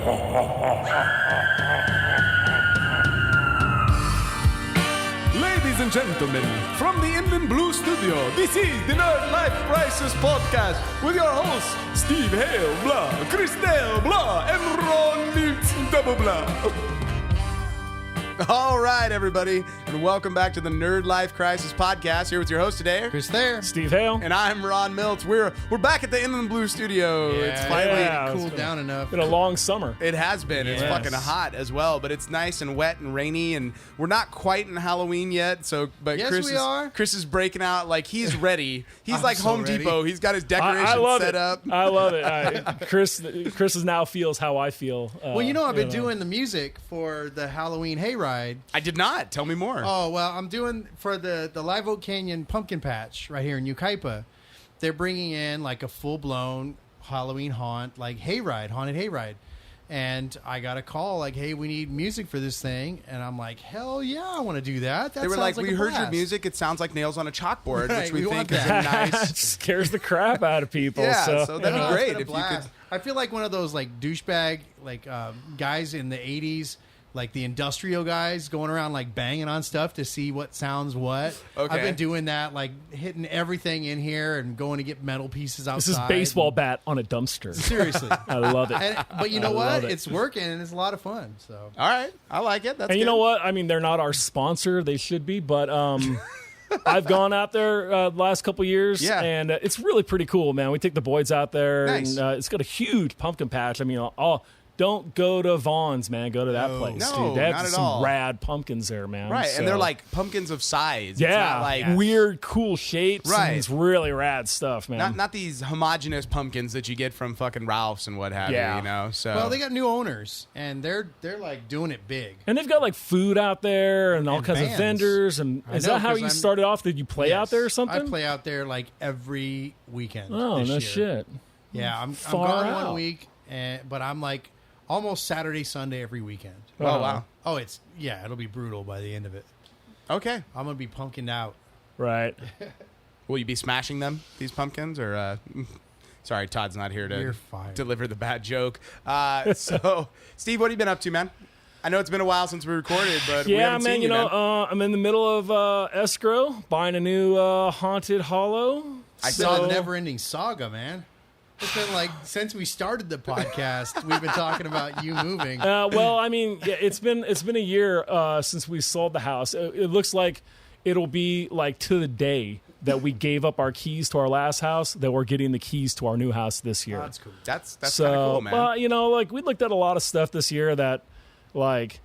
Ladies and gentlemen, from the Inland Blue Studio, this is the Nerdlife Crisis podcast with your hosts, Steve Hale, blah, Christelle, blah, and Ron Milts, double blah. All right, everybody, and welcome back to the Nerdlife Crisis podcast. Here with your host today, Chris Thayer, Steve Hale, and I'm Ron Milts. We're back at the Inland Blue Studio. It's finally cooled down enough. Been a long summer. It has been. It's fucking hot as well, but it's nice and wet and rainy, and we're not quite in Halloween yet. So, but yes, Chris are. Chris is breaking out like he's ready. He's like so Home ready. Depot. He's got his decorations I love set it. up. I love it. Chris now feels how I feel. Well, I've been doing the music for the Halloween hayride. I did not. Tell me more. Oh, well, I'm doing for the Live Oak Canyon Pumpkin Patch right here in Yucaipa. They're bringing in like a full-blown Halloween haunted hayride. And I got a call like, hey, we need music for this thing. And I'm like, hell yeah, I want to do that. They were like, we heard your music. It sounds like nails on a chalkboard, Right, which we think want is a that. nice... It scares the crap out of people. Yeah, so that'd be great if you could... I feel like one of those like douchebag guys in the 80s, like the industrial guys going around like banging on stuff to see what sounds what. Okay. I've been doing that, like hitting everything in here and going to get metal pieces outside. This is baseball bat on a dumpster. Seriously. I love it. But you know what? love it. It's working and it's a lot of fun. So All right. I like it. That's And you good. know what? I mean, they're not our sponsor. They should be, but I've gone out there the last couple years, and it's really pretty cool, man. We take the boys out there, Nice. and it's got a huge pumpkin patch. I mean, don't go to Vaughn's, man. Go to that place, No, dude. They have not at some all. rad pumpkins there, man. Right, So- and they're like pumpkins of size. It's yeah, not like weird, cool shapes. Right. And it's really rad stuff, man. not these homogenous pumpkins that you get from fucking Ralph's and what have Yeah. you. So well, they got new owners and they're like doing it big. And they've got like food out there and all kinds bands. of vendors. And I is know, that how 'cause you I'm- started off? Did you play out Yes. there or something? I play out there like every weekend. Oh, this no year. shit. Yeah, I'm Far gone out. 1 week, but I'm like almost Saturday, Sunday every weekend. Oh, wow. Oh, it'll be brutal by the end of it. Okay. I'm gonna be pumpkined out. Right. Will you be smashing them, these pumpkins, or? Sorry, Todd's not here You're to fired. deliver the bad joke. So, Steve, what have you been up to, man? I know it's been a while since we recorded, but we Yeah, haven't man, seen you know, man. I'm in the middle of escrow, buying a new haunted hollow. It's been a never-ending saga, man. It's been like since we started the podcast, we've been talking about you moving. Well, I mean, yeah, it's been a year since we sold the house. It looks like it'll be like to the day that we gave up our keys to our last house that we're getting the keys to our new house this year. Oh, that's cool. That's So, kind of cool, man. well, you know, like we looked at a lot of stuff this year that, like,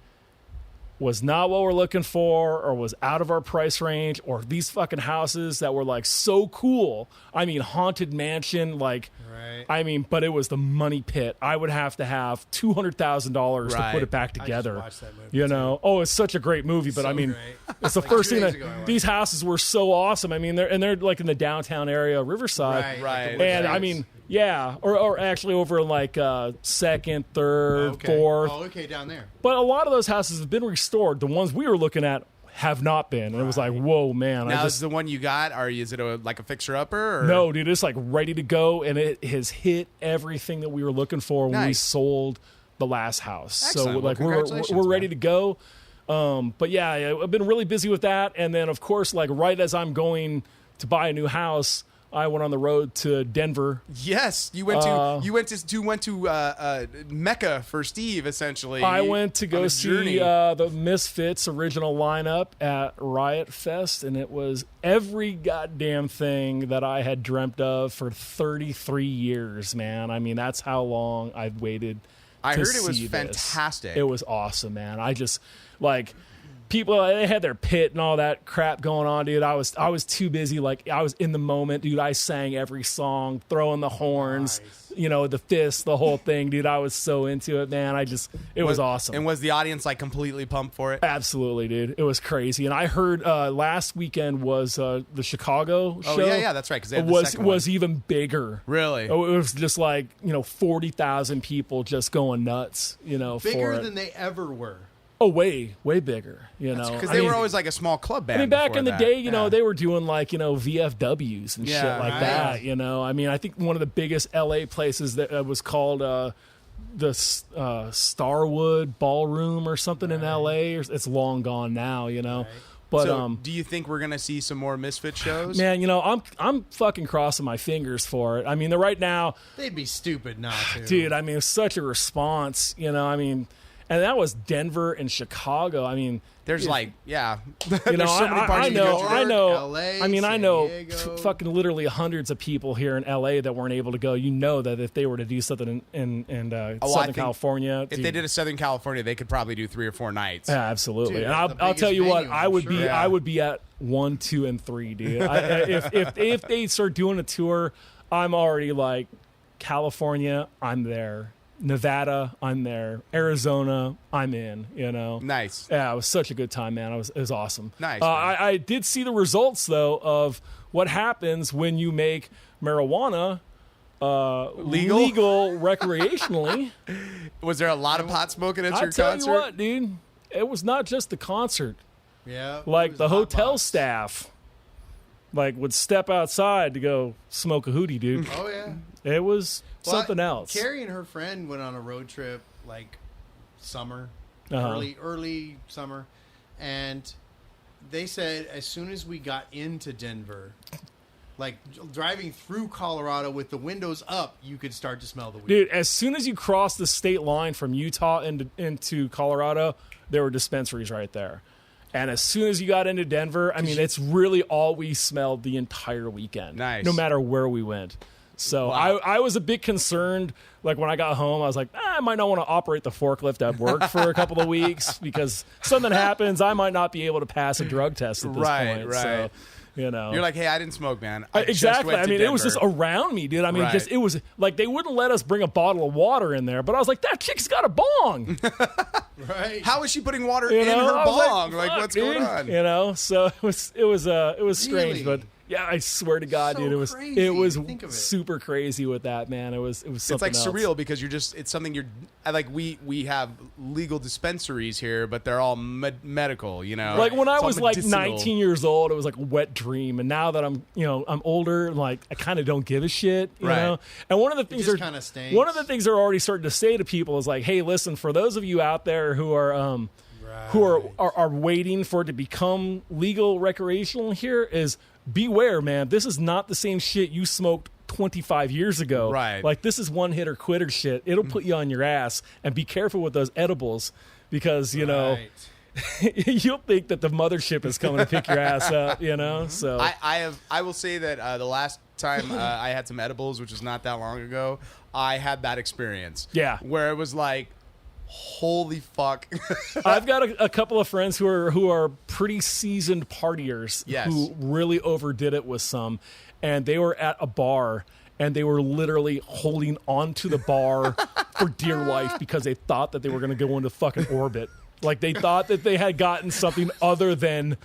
was not what we're looking for, or was out of our price range, or these fucking houses that were like so cool. I mean, haunted mansion, like, Right. I mean, but it was the money pit. I would have to have $200,000 to Right. put it back I just together. watched that movie, You know, oh, it's such a great movie, but So I mean, great. it's the Like first 2 thing days that ago I watched these houses were so awesome. I mean, they're like in the downtown area, of Riverside. Right. And I mean, yeah, or actually over in like second, third, Okay. fourth. Oh, okay, down there. But a lot of those houses have been restored. The ones we were looking at have not been. And it was like, whoa, man. Now, I is just, the one you got, or is it like a fixer-upper? Or? no, dude, it's like ready to go. And it has hit everything that we were looking for when we Nice. sold the last house. Excellent. So Well, like congratulations, we're ready man. to go. But yeah, I've been really busy with that. And then, of course, like right as I'm going to buy a new house, I went on the road to Denver. Yes, you went to Mecca for Steve, essentially. I went to on go his see journey. the Misfits original lineup at Riot Fest, and it was every goddamn thing that I had dreamt of for 33 years, man. I mean, that's how long I've waited. I to heard it was see this. fantastic. It was awesome, man. I just like. People, they had their pit and all that crap going on, dude. I was too busy. Like, I was in the moment, dude. I sang every song, throwing the horns, Nice. you know, the fists, the whole thing, dude. I was so into it, man. It was awesome. And was the audience like completely pumped for it? Absolutely, dude. It was crazy. And I heard last weekend was the Chicago show. Oh, yeah, that's right. Because It was even bigger. Really? Oh, it was just like, 40,000 people just going nuts, for Bigger it. than they ever were. Oh, way bigger, Because they were always like a small club band. I mean, back before in the that. day, Yeah. they were doing like, VFWs and Yeah, shit like right. that, I mean, I think one of the biggest LA places that was called Starwood Ballroom or something in L.A. It's long gone now, you know. Right. But so, do you think we're gonna see some more Misfit shows? Man, you know, I'm fucking crossing my fingers for it. I mean, right now, they'd be stupid not to. Dude, I mean, it's such a response, you know. I mean, and that was Denver and Chicago. I mean, there's like, yeah, you know, so many parts I know. LA, I mean, San I know Diego. fucking literally hundreds of people here in LA that weren't able to go. You know that if they were to do something in Southern California, if they did a Southern California, they could probably do 3 or 4 nights. Yeah, absolutely. Dude, And the I'll tell you what, biggest I would venue, be I'm sure. I would be at 1, 2, and 3, dude. If they start doing a tour, I'm already like California, I'm there. Nevada, I'm there. Arizona, I'm in. You know, Nice. Yeah, it was such a good time, man. It was awesome. Nice. I did see the results though of what happens when you make marijuana legal recreationally. Was there a lot of pot smoking at I your tell concert? you what, dude, it was not just the concert. Yeah, Like it was the hot hotel box. staff, like would step outside to go smoke a hootie, dude. Oh yeah. It was Well, something else. Carrie and her friend went on a road trip like summer, Uh-huh. early summer, and they said as soon as we got into Denver, like driving through Colorado with the windows up, you could start to smell the weed. Dude, as soon as you cross the state line from Utah into Colorado, there were dispensaries right there. And as soon as you got into Denver, I mean, it's really all we smelled the entire weekend. Nice. No matter where we went. So Wow. I was a bit concerned. Like when I got home, I was like, I might not want to operate the forklift at work for a couple of weeks because something happens. I might not be able to pass a drug test at this point. Right. So, you know. You're like, hey, I didn't smoke, man. I just Exactly. went I to mean, it was Denver. just around me, dude. I mean, Right. it was like they wouldn't let us bring a bottle of water in there, but I was like, that chick's got a bong. Right? How is she putting water You in know? her I was bong? Like, fuck, what's dude. going on? You know, so it was strange, Really? but yeah, I swear to God, So dude, it was crazy to think of it. super crazy with that, man. It was something It's like else. surreal because it's something like we have legal dispensaries here, but they're all medical, you know. Like when I It's all was like medicinal. 19 years old, it was like a wet dream, and now that I'm older, like I kind of don't give a shit, you Right. know. And one of the things just kinda stinks. one of the things they're already starting to say to people is like, hey, listen, for those of you out there who are are waiting for it to become legal recreational here, is beware, man. This is not the same shit you smoked 25 years ago. Right. Like this is one hitter quitter shit. It'll put you on your ass, and be careful with those edibles because you know. Right. You'll think that the mothership is coming to pick your ass up, you know. So I will say that the last time I had some edibles, which was not that long ago, I had that experience. Yeah. Where it was like, holy fuck. I've got a couple of friends who are pretty seasoned partiers Yes. who really overdid it with some, and they were at a bar and they were literally holding onto the bar for dear life because they thought that they were going to go into fucking orbit. Like they thought that they had gotten something other than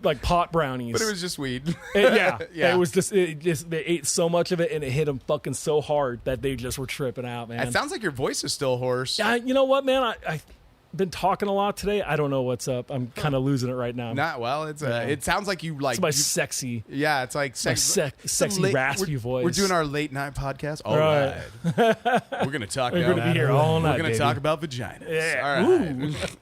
like pot brownies. But it was just weed. Yeah. Yeah. It was just they ate so much of it and it hit them fucking so hard that they just were tripping out, man. It sounds like your voice is still hoarse. You know what, man? I've been talking a lot today. I don't know what's up. I'm kind of losing it right now. Not well. It's it sounds like you like. It's my sexy, yeah, it's like sexy raspy voice. We're doing our late night podcast. All Right. right. We're gonna talk. We're now. gonna be here all night. We're gonna baby. talk about vaginas. Yeah.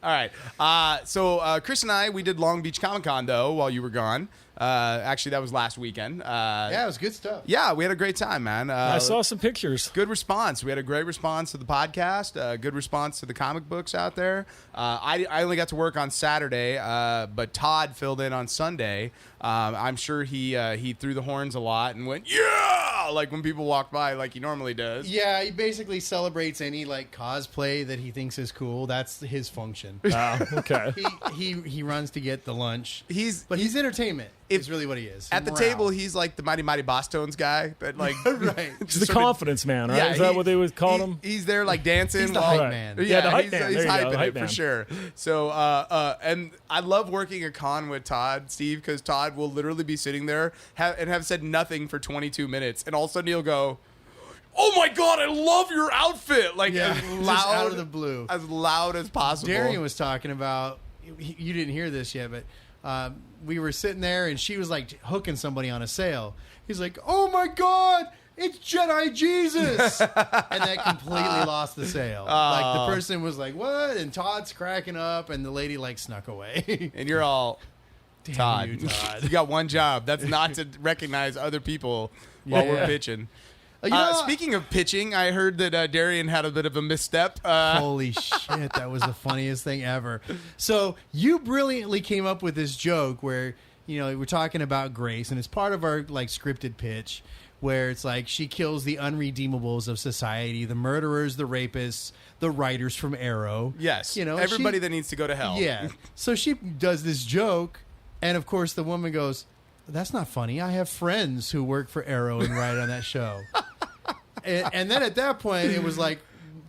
All right. All right. So Chris and I, we did Long Beach Comic Con though while you were gone. Actually, that was last weekend. Yeah, it was good stuff. Yeah, we had a great time, man. I saw some pictures. Good response. We had a great response to the podcast. Good response to the comic books out there. I only got to work on Saturday, but Todd filled in on Sunday. I'm sure he threw the horns a lot and went, yeah, like when people walk by, like he normally does. Yeah, he basically celebrates any like cosplay that he thinks is cool. That's his function. Okay. he runs to get the lunch. He's entertainment. Is really what he is. at the Morale. table. He's like the mighty mighty Boss Tones guy, but like Right. He's the confidence man, right? Is that what they would call him? He's there like dancing. He's the while- hype man. Yeah, the hype he's, man. He's There you go, hyping the hype it man. for sure. So, and I love working a con with Todd, Steve, because Todd will literally be sitting there and have said nothing for 22 minutes, and all of a sudden he'll go, "Oh my god, I love your outfit!" Like Yeah, as just loud out of the blue. as loud as possible. Darian was talking about. You didn't hear this yet, but we were sitting there, and she was like hooking somebody on a sale. He's like, "Oh my god, it's Jedi Jesus. And that completely lost the sale. Like the person was like, what? And Todd's cracking up and the lady like snuck away. And you're all, Damn Todd, you, Todd. you got one job. That's not to recognize other people while we're pitching. Speaking of pitching, I heard that Darian had a bit of a misstep. Holy shit, that was the funniest thing ever. So you brilliantly came up with this joke where, we're talking about Grace, and it's part of our like scripted pitch where it's like she kills the unredeemables of society, the murderers, the rapists, the writers from Arrow. Yes, everybody that needs to go to hell. Yeah. So she does this joke, and of course the woman goes, that's not funny. I have friends who work for Arrow and write on that show. And then at that point, it was like,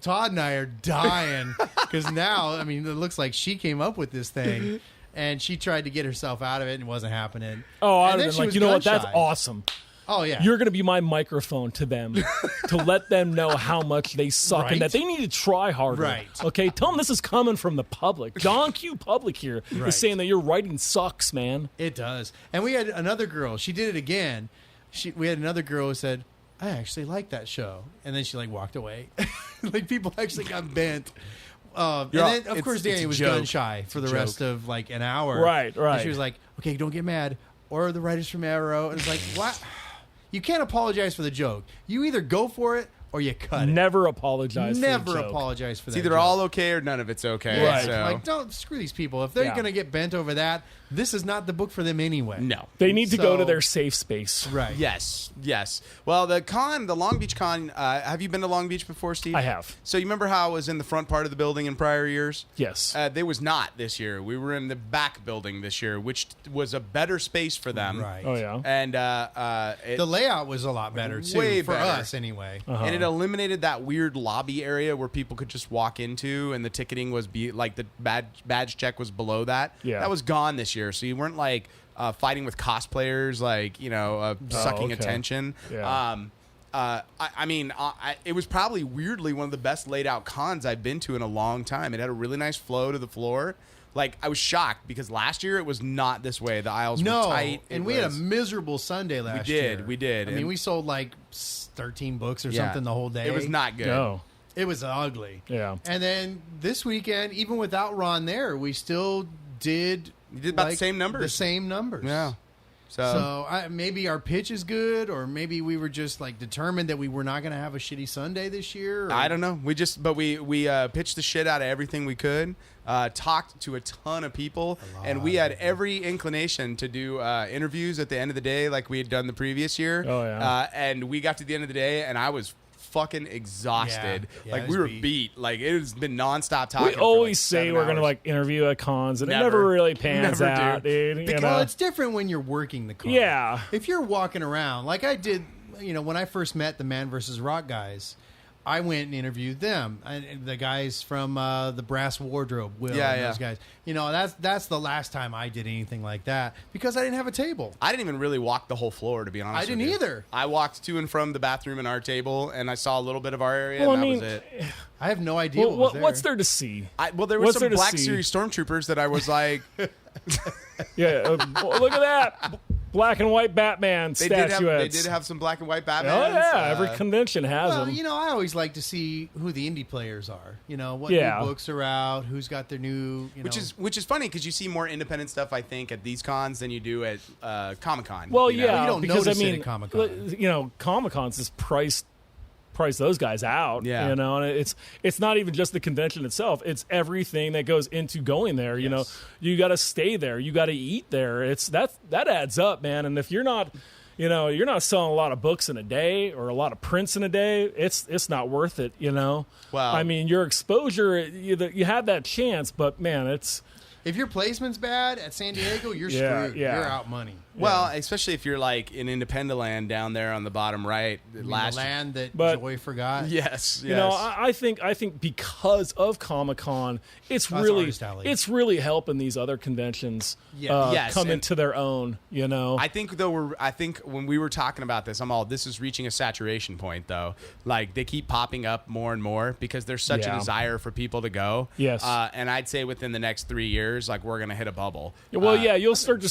Todd and I are dying because now, it looks like she came up with this thing and she tried to get herself out of it and it wasn't happening. Oh, I would have been like, you know what? That's awesome. Oh, yeah. You're going to be my microphone to them to let them know how much they suck Right? and that they need to try harder. Right. Okay? Tell them this is coming from the public. John Q. Public here is saying that your writing sucks, man. It does. And we had another girl. She did it again. We had another girl who said, I actually like that show. And then she like walked away. Like people actually got bent. And then, of course, Danny was gun shy for the rest of like an hour. Right. And she was like, okay, don't get mad. Or the writers from Arrow. And it's like, what? You can't apologize for the joke. You either go for it or you cut it. Never apologize for the Never joke. apologize for that. It's either joke. all okay or none of it's okay. Right. So. Like, don't screw these people. If they're going to get bent over that, this is not the book for them anyway. No. They need to go to their safe space. Right. Yes. Well, the Long Beach Con, have you been to Long Beach before, Steve? I have. So you remember how it was in the front part of the building in prior years? Yes. They was not this year. We were in the back building this year, which was a better space for them. Right. Oh, yeah. And the layout was a lot better, too. Way for better. us, anyway. And it eliminated that weird lobby area where people could just walk into, and the ticketing was like the badge check was below that. Yeah. That was gone this year, so you weren't like fighting with cosplayers, like sucking attention. Yeah. It was probably weirdly one of the best laid out cons I've been to in a long time. It had a really nice flow to the floor. Like, I was shocked because last year it was not this way. The aisles were tight. And we had a miserable Sunday last year. We did. I mean, we sold like 13 books or something the whole day. It was not good. No. It was ugly. Yeah. And then this weekend, even without Ron there, we still did... You did about the same numbers. The same numbers. Yeah. So maybe our pitch is good, or maybe we were just like determined that we were not going to have a shitty Sunday this year. Or... I don't know. We pitched the shit out of everything we could. Talked to a ton of people, and we had every inclination to do interviews at the end of the day, like we had done the previous year. Oh yeah. And we got to the end of the day, and I was fucking exhausted. Yeah, like we were beat. Like it has been nonstop talking. We always say we're gonna like interview at cons, and it never really pans out, dude. Well, it's different when you're working the con. Yeah. If you're walking around, like I did, when I first met the Man vs. Rock guys, I went and interviewed them. The guys from the Brass Wardrobe, Will, and those guys. That's the last time I did anything like that because I didn't have a table. I didn't even really walk the whole floor, to be honest. I didn't either. I walked to and from the bathroom and our table, and I saw a little bit of our area, Well, and I mean, that was it. I have no idea what was there. What's there to see? There were some Black Series stormtroopers that I was like... Yeah, look at that. Black and white Batman statuettes. They did have some black and white Batman. Oh, yeah. Every convention has them. I always like to see who the indie players are. What new books are out, who's got their new... Which is funny because you see more independent stuff, I think, at these cons than you do at Comic-Con. Well, you don't notice it at Comic-Con. Comic-Con's is price those guys out, and it's not even just the convention itself, it's everything that goes into going there. You got to stay there, you got to eat there. That adds up, man. And if you're not selling a lot of books in a day or a lot of prints in a day, it's not worth it. Well, I mean, your exposure, you have that chance, but man, if your placement's bad at San Diego, you're screwed. Yeah. You're out money. Well, especially if you're like in Independent Land down there on the bottom right. The land that Joy forgot. Yes. I think because of Comic-Con, it's really helping these other conventions come into their own. I think when we were talking about this, this is reaching a saturation point though. Like they keep popping up more and more because there's such a desire for people to go. Yes. And I'd say within the next 3 years, like we're gonna hit a bubble. Well, you'll start to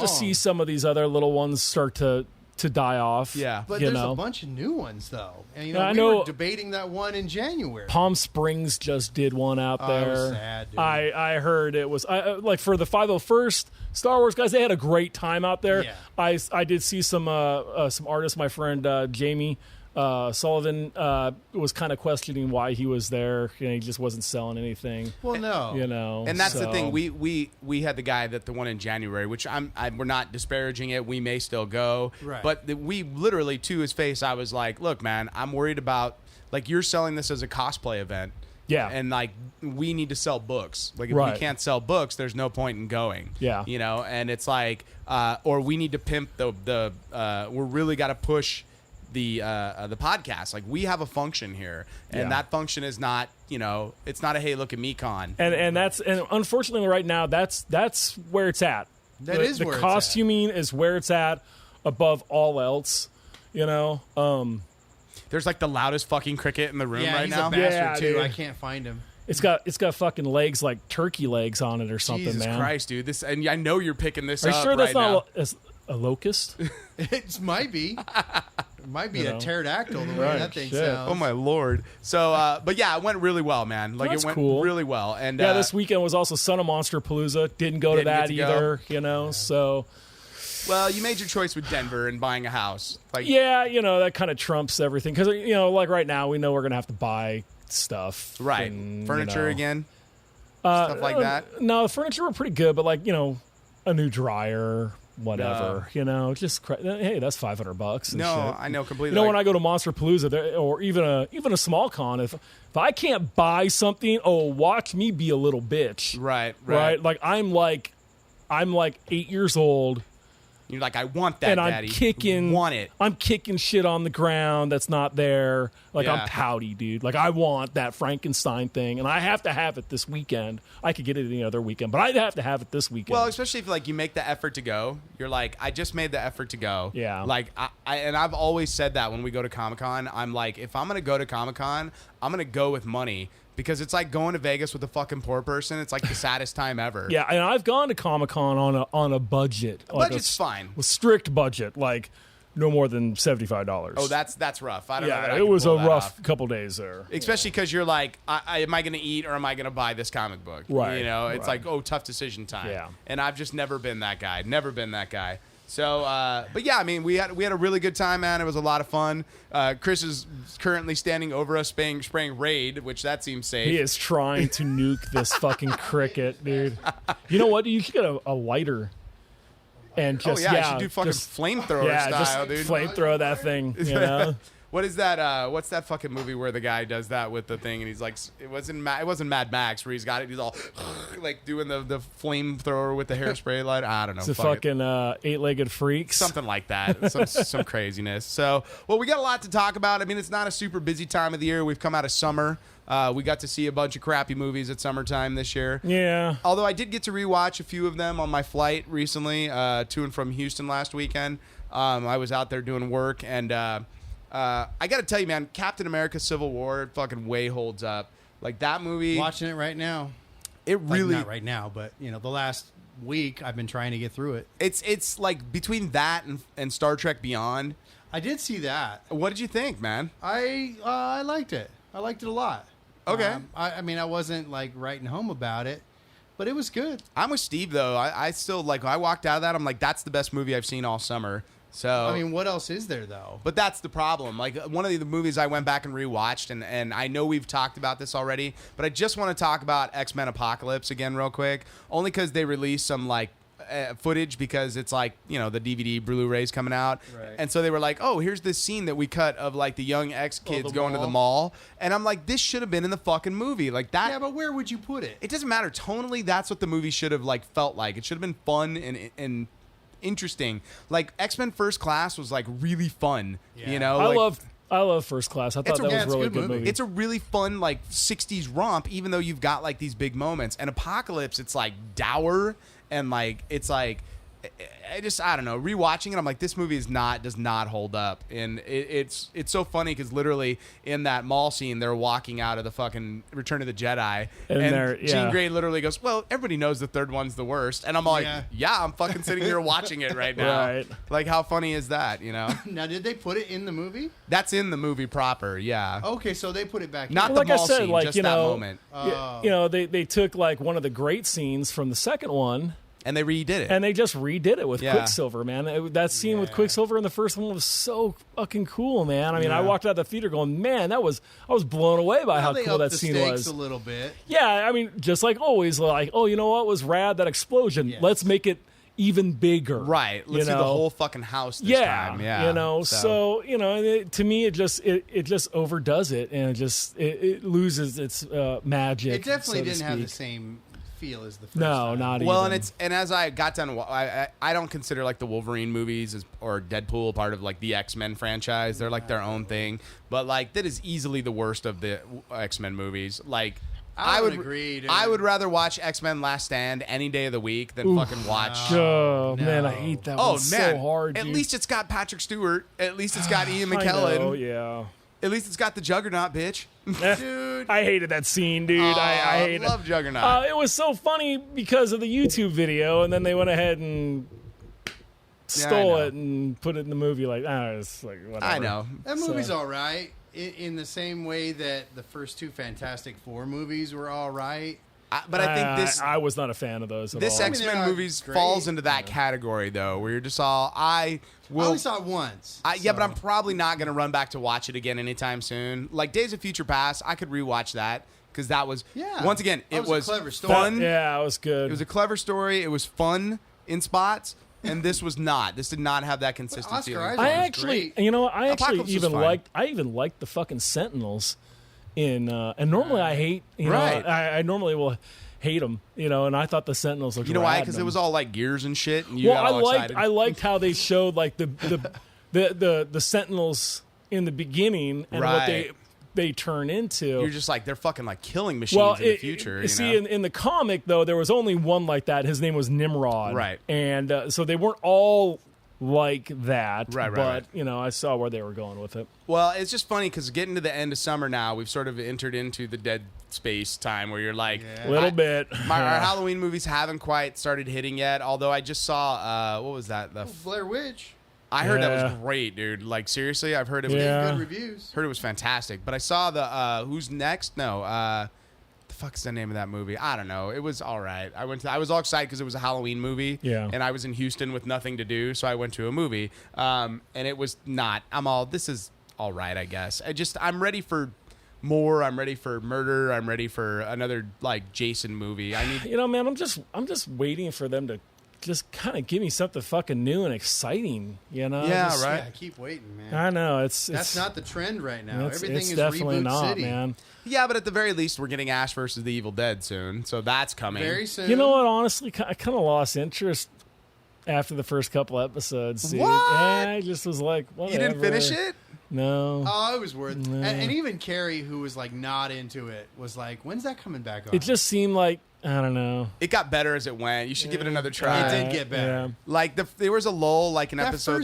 see some of these other little ones start to to die off. Yeah. But there's a bunch of new ones, though. And, I we know were debating that one in January. Palm Springs just did one out there. It was sad, dude. I heard it was like for the 501st Star Wars guys, they had a great time out there. Yeah. I did see some artists. My friend Jamie Sullivan was kind of questioning why he was there. He just wasn't selling anything. Well, no. And that's the thing. We had the one in January, which we're not disparaging it. We may still go. Right. But we literally, to his face, I was like, look, man, I'm worried about, like, you're selling this as a cosplay event. Yeah. And, like, we need to sell books. Like, if Right. we can't sell books, there's no point in going. Yeah. And it's like, or we need to pimp we're really got to push the podcast. Like, we have a function here, and that function is not, it's not a hey, look at me con. And unfortunately right now that's where it's at. That is where it's at. The costuming is where it's at above all else. There's like the loudest fucking cricket in the room right now. He's a bastard too. dude. I can't find him. It's got fucking legs like turkey legs on it or something, Jesus man. Christ, dude! And I know you're picking this Are up. you sure that's right not now. a locust? It might be. It might be a pterodactyl the way Right, that thing shit. sounds. Oh my lord! So, but yeah, it went really well, man. Like That's it went cool. really well. And This weekend was also Son of Monster Palooza. Didn't go to Didn't that get to either. So well, you made your choice with Denver and buying a house. Like, yeah, that kind of trumps everything because like right now we know we're gonna have to buy stuff, right? and, Furniture again, stuff like that. No, the furniture were pretty good, but like a new dryer. Whatever, just hey, that's $500. No, shit. I know completely. When I go to Monster Palooza, or even a small con, if I can't buy something, watch me be a little bitch. Right. Like I'm like 8 years old. You're like, I want that, and Daddy. I'm kicking, want it. I'm kicking shit on the ground that's not there. Like Yeah. I'm pouty, dude. Like I want that Frankenstein thing, and I have to have it this weekend. I could get it any other weekend, but I'd have to have it this weekend. Well, especially if like you make the effort to go, you're like, I just made the effort to go. Yeah. Like I've always said that when we go to Comic-Con, I'm like, if I'm gonna go to Comic-Con, I'm gonna go with money. Because it's like going to Vegas with a fucking poor person. It's like the saddest time ever. Yeah, and I've gone to Comic-Con on a budget. Budget's fine. A strict budget, like no more than $75. Oh, that's rough. I don't know. That I it can was a pull that rough off. couple days there. Especially because you're like, am I going to eat or am I going to buy this comic book? Right. It's like, tough decision time. Yeah. And I've just never been that guy. Never been that guy. So, but yeah, I mean, we had a really good time, man. It was a lot of fun. Chris is currently standing over us spraying Raid, which that seems safe. He is trying to nuke this fucking cricket, dude. You know what? You should get a lighter and just I should do fucking flamethrower style, dude. Flamethrower that thing. What is that? What's that fucking movie where the guy does that with the thing and he's like, it wasn't Mad Max where he's got it. He's all like doing the flamethrower with the hairspray light. I don't know. It's a fucking eight-legged freaks. Something like that. some craziness. So, well, we got a lot to talk about. I mean, it's not a super busy time of the year. We've come out of summer. We got to see a bunch of crappy movies at summertime this year. Yeah. Although I did get to rewatch a few of them on my flight recently, to and from Houston last weekend. I was out there doing work, and I got to tell you, man, Captain America: Civil War fucking way holds up. Like that movie. Watching it right now. It really not right now, but the last week I've been trying to get through it. It's like between that and Star Trek Beyond. I did see that. What did you think, man? I liked it. I liked it a lot. Okay. I mean, I wasn't like writing home about it, but it was good. I'm with Steve though. I still like. I walked out of that. I'm like, that's the best movie I've seen all summer. So I mean, what else is there though? But that's the problem. Like one of the movies I went back and rewatched, and I know we've talked about this already, but I just want to talk about X-Men Apocalypse again real quick, only because they released some like footage because it's like the DVD Blu-ray's coming out, right. And so they were like, oh, here's this scene that we cut of like the young X kids going to the mall, and I'm like, this should have been in the fucking movie, like that. Yeah, but where would you put it? It doesn't matter. Tonally, that's what the movie should have like felt like. It should have been fun and interesting. Like X-Men First Class was like really fun. Yeah. I love First Class. I thought that was a really good movie. It's a really fun like 60s romp, even though you've got like these big moments. And Apocalypse, it's like dour and like it's like I don't know, rewatching it, I'm like, this movie does not hold up. And it's so funny because literally in that mall scene, they're walking out of the fucking Return of the Jedi, and Jean Grey literally goes, well, everybody knows the third one's the worst. And I'm like, yeah, I'm fucking sitting here watching it right now. Right. Like, how funny is that, you know? Now, did they put it in the movie? That's in the movie proper, yeah. Okay, so they put it back Not in. the Like I mall said, scene, like, just you that know, moment. They took like one of the great scenes from the second one. And they redid it. And they just redid it with Quicksilver, man. That scene with Quicksilver in the first one was so fucking cool, man. I mean, I walked out of the theater going, man, I was blown away by how cool that scene was. A little bit. Yeah, I mean, just like always, like, oh, you know what was rad? That explosion. Yes. Let's make it even bigger. Right. Let's do the whole fucking house this time. Yeah. You know, so you know, to me, it just overdoes it, and it loses its magic. It definitely didn't have the same feel as the first time. Not well, even. and as I got done, I don't consider like the Wolverine movies or Deadpool part of like the X-Men franchise. They're like their own thing, but like that is easily the worst of the X-Men movies. Like I would agree, dude. I would rather watch X-Men Last Stand any day of the week than fucking watch. Oh man, I hate that one so hard. At dude. least it's got Patrick Stewart. At least it's got Ian McKellen. Oh yeah. At least it's got the Juggernaut, bitch. Dude. I hated that scene, dude. I hate it. Love Juggernaut. It was so funny because of the YouTube video, and then they went ahead and stole it and put it in the movie. Like, it's like whatever. I know. That movie's all right. In the same way that the first two Fantastic Four movies were all right. But I think this... I was not a fan of those at all. This X-Men movies falls into that category, though, where you're just all... I only saw it once. Yeah, but I'm probably not going to run back to watch it again anytime soon. Like, Days of Future Past, I could rewatch that, because that was... Yeah. Once again, it was a clever story. fun. Yeah, it was good. It was a clever story. It was fun in spots, and this was not. This did not have that consistency. Oscar Isaac I was actually... great. You know what? I actually Apocalypse even was fine. I even liked the fucking Sentinels in... and normally I hate... You know, I normally will... hate them, you know, and I thought the Sentinels looked. You know why? Because it was all like gears and shit. And you got all excited. I liked how they showed like the Sentinels in the beginning and what they turn into. You're just like they're fucking like killing machines in the future. In the comic though, there was only one like that. His name was Nimrod, right? And so they weren't all like that, right? But you know, I saw where they were going with it. Well, it's just funny because getting to the end of summer now, we've sort of entered into the dead space time where you're like a little bit. Our Halloween movies haven't quite started hitting yet. Although I just saw what was that? Blair Witch. I heard that was great, dude. Like seriously, I've heard it was good reviews. Heard it was fantastic. But I saw the Who's Next? No, the fuck's the name of that movie? I don't know. It was all right. I was all excited because it was a Halloween movie. Yeah. And I was in Houston with nothing to do, so I went to a movie. And it was not. This is all right, I guess. I'm ready for more. I'm ready for murder. I'm ready for another like Jason movie. You know, man, I'm just waiting for them to just kind of give me something fucking new and exciting, you know? Yeah, just, right. Yeah, keep waiting, man. I know that's not the trend right now. Everything it's is definitely Reboot not, City. man. Yeah, but at the very least, we're getting Ash versus the Evil Dead soon, so that's coming very soon. You know what? Honestly, I kind of lost interest after the first couple episodes. Dude. What? Yeah, I just was like, whatever. You didn't finish it? No. Oh, it was worth it. And even Carrie, who was like not into it, was like, when's that coming back on? It just seemed like, I don't know. It got better as it went. You should give it another try. It did get better. Yeah. Like there was a lull, like an That episode.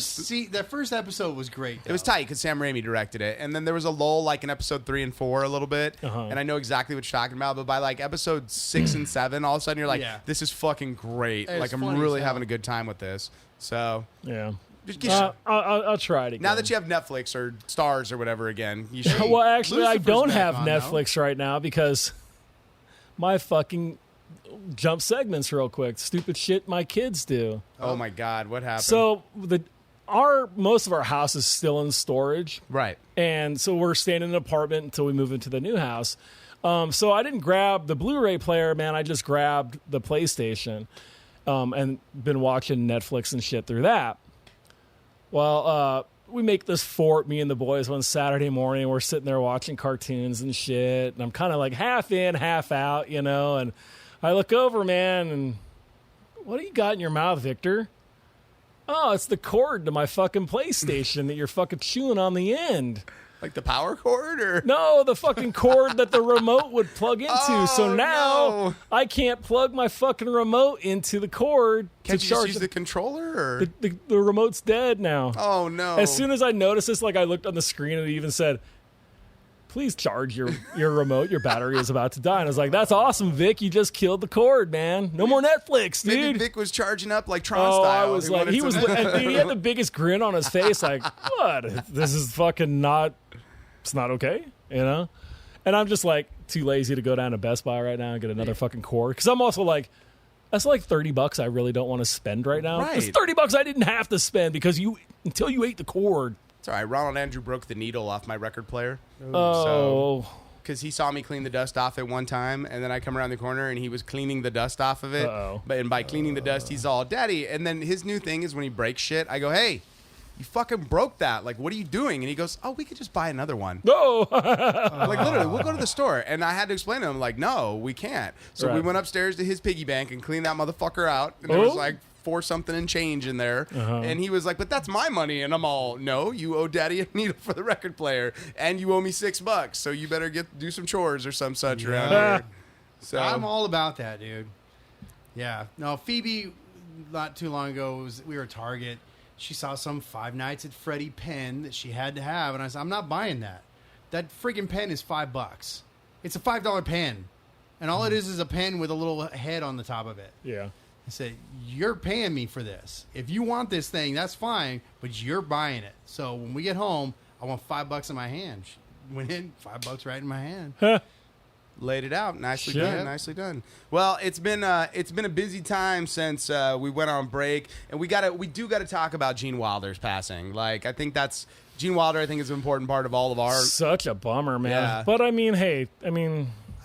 that first episode was great. It was tight because Sam Raimi directed it, and then there was a lull, like in episode 3 and 4, a little bit. And I know exactly what you're talking about. But by like episode 6 and 7, all of a sudden you're like, "This is fucking great! It's like I'm funny really as hell. having a good time with this." So Yeah. just I'll try it again. now that you have Netflix or Stars or whatever again, you should. Well, actually, I Lucifer's don't back have on, Netflix right now because my fucking jump segments real quick. Stupid shit my kids do. Oh my God, what happened? So most of our house is still in storage, right. and so we're staying in an apartment until we move into the new house. So I didn't grab the Blu-ray player, man. I just grabbed the PlayStation, and been watching Netflix and shit through that. Well, we make this fort, me and the boys, one Saturday morning. We're sitting there watching cartoons and shit, and I'm kind of like half in, half out, you know. And I look over, man, and what do you got in your mouth, Victor? Oh, it's the cord to my fucking PlayStation that you're fucking chewing on the end. Like the power cord, or No, the fucking cord that the remote would plug into. So Oh, now no. I can't plug my fucking remote into the cord can't to you just charge use the controller? Or the remote's dead now. oh no! As soon as I noticed this, like I looked on the screen and it even said, "Please charge your remote. Your battery is about to die." And I was like, "That's awesome, Vic. You just killed the cord, man. No more Netflix, dude." maybe Vic was charging up like Tron Oh, style. I was like, he was, and dude, he had the biggest grin on his face, like, what? This is fucking not. It's not okay, you know. And I'm just like too lazy to go down to Best Buy right now and get another fucking cord because I'm also like, that's like $30 I really don't want to spend right now. Right. It's $30 I didn't have to spend because until you ate the cord. It's all right. Ronald Andrew broke the needle off my record player. Oh. Because he saw me clean the dust off it one time, and then I come around the corner, and he was cleaning the dust off of it. Uh-oh. And by cleaning the dust, he's all, Daddy. And then his new thing is when he breaks shit, I go, hey, you fucking broke that. Like, what are you doing? And he goes, oh, we could just buy another one. No. Like, literally, we'll go to the store. And I had to explain to him, like, no, we can't. So we Right. went upstairs to his piggy bank and cleaned that motherfucker out. And there was Oh. like $4 something and change in there. Uh-huh. And he was like, but that's my money. And I'm all, no, you owe Daddy a needle for the record player. And you owe me $6. So you better do some chores or some such around here. So I'm all about that, dude. Yeah. No, Phoebe, not too long ago, we were at Target. She saw some Five Nights at Freddy pen that she had to have, and I said, I'm not buying that. That friggin' pen is $5. It's a $5 pen, and all it is a pen with a little head on the top of it. Yeah. I said, you're paying me for this. If you want this thing, that's fine, but you're buying it. So when we get home, I want $5 in my hand. She went in, $5 right in my hand. laid it out. Nicely Shit. done. Nicely done. Well, it's been a busy time since we went on break, and we do gotta talk about Gene Wilder's passing. Like, I think that's Gene Wilder. I think is an important part of all of our. Such a bummer, man. Yeah. But I mean, hey,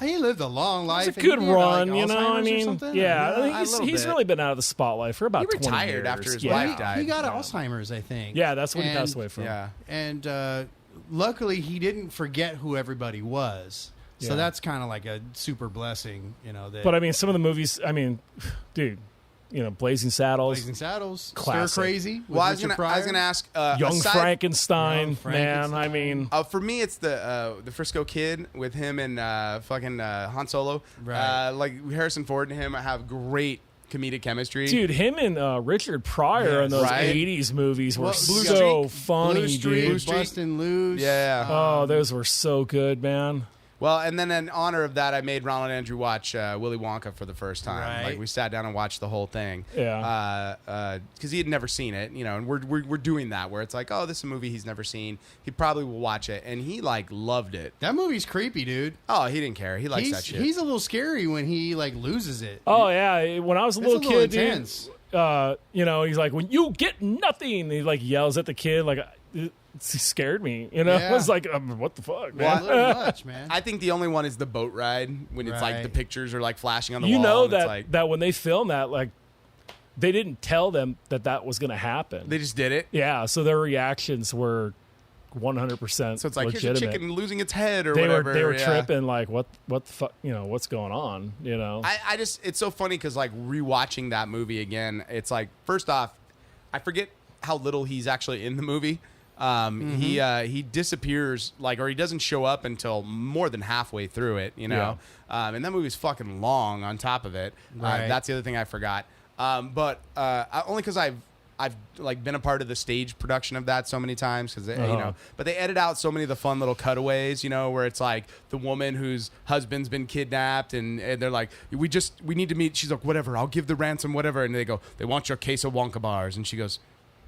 He lived a long life. it's a and good he had, run, like, you know. I Alzheimer's or mean, something? yeah, I think a he's little really bit. been out of the spotlight for about He 20 retired years. after his yeah. wife died. He got Yeah. Alzheimer's, I think. Yeah, that's what he And- passed away from. Yeah. And luckily, he didn't forget who everybody was. So Yeah. that's kind of like a super blessing, you know. That But I mean, some of the movies. I mean, dude, you know, Blazing Saddles, Blazing Saddles, Stir Classic. Crazy. With Well, I was Richard gonna Pryor. ask. Young Frankenstein, Young man. Frankenstein. I mean, For me, it's the Frisco Kid with him and fucking Han Solo. Right. Like Harrison Ford and him have great comedic chemistry. dude, him and Richard Pryor in Yes. those Right. 80s movies were Well, so Street, funny, Blue Street, dude. Street. Bustin' Loose. Yeah. Oh, those were so good, man. Well, and then in honor of that, I made Ronald Andrew watch Willy Wonka for the first time. Right. Like we sat down and watched the whole thing. Yeah. Because he had never seen it, you know, and we're doing that where it's like, oh, this is a movie he's never seen. He probably will watch it, and he like loved it. That movie's creepy, dude. Oh, he didn't care. He likes that shit. He's a little scary when he like loses it. Oh yeah, when I was a It's little a little kid, intense. dude, you know, he's like, when you get nothing, he like yells at the kid, like it scared me. You know, Yeah. it was like, what the fuck, Well, man? a little much, man. I think the only one is the boat ride when it's like Right. the pictures are like flashing on the You wall. know and it's that like, that when they filmed that, like, they didn't tell them that was going to happen. they just did it. Yeah, so their reactions were 100% So it's like legitimate. here's a chicken losing its head or they whatever. were yeah. tripping, like what the fuck, you know, what's going on, you know? I just it's so funny because like rewatching that movie again, it's like first off, I forget how little he's actually in the movie. He disappears like, or he doesn't show up until more than halfway through it, you know. And that movie's fucking long. On top of it, Right. that's the other thing I forgot. But only because I've like been a part of the stage production of that so many times because you know, but they edit out so many of the fun little cutaways, you know, where it's like the woman whose husband's been kidnapped and they're like, we need to meet. She's like, whatever, I'll give the ransom, whatever. And they go, they want your case of Wonka bars, and she goes,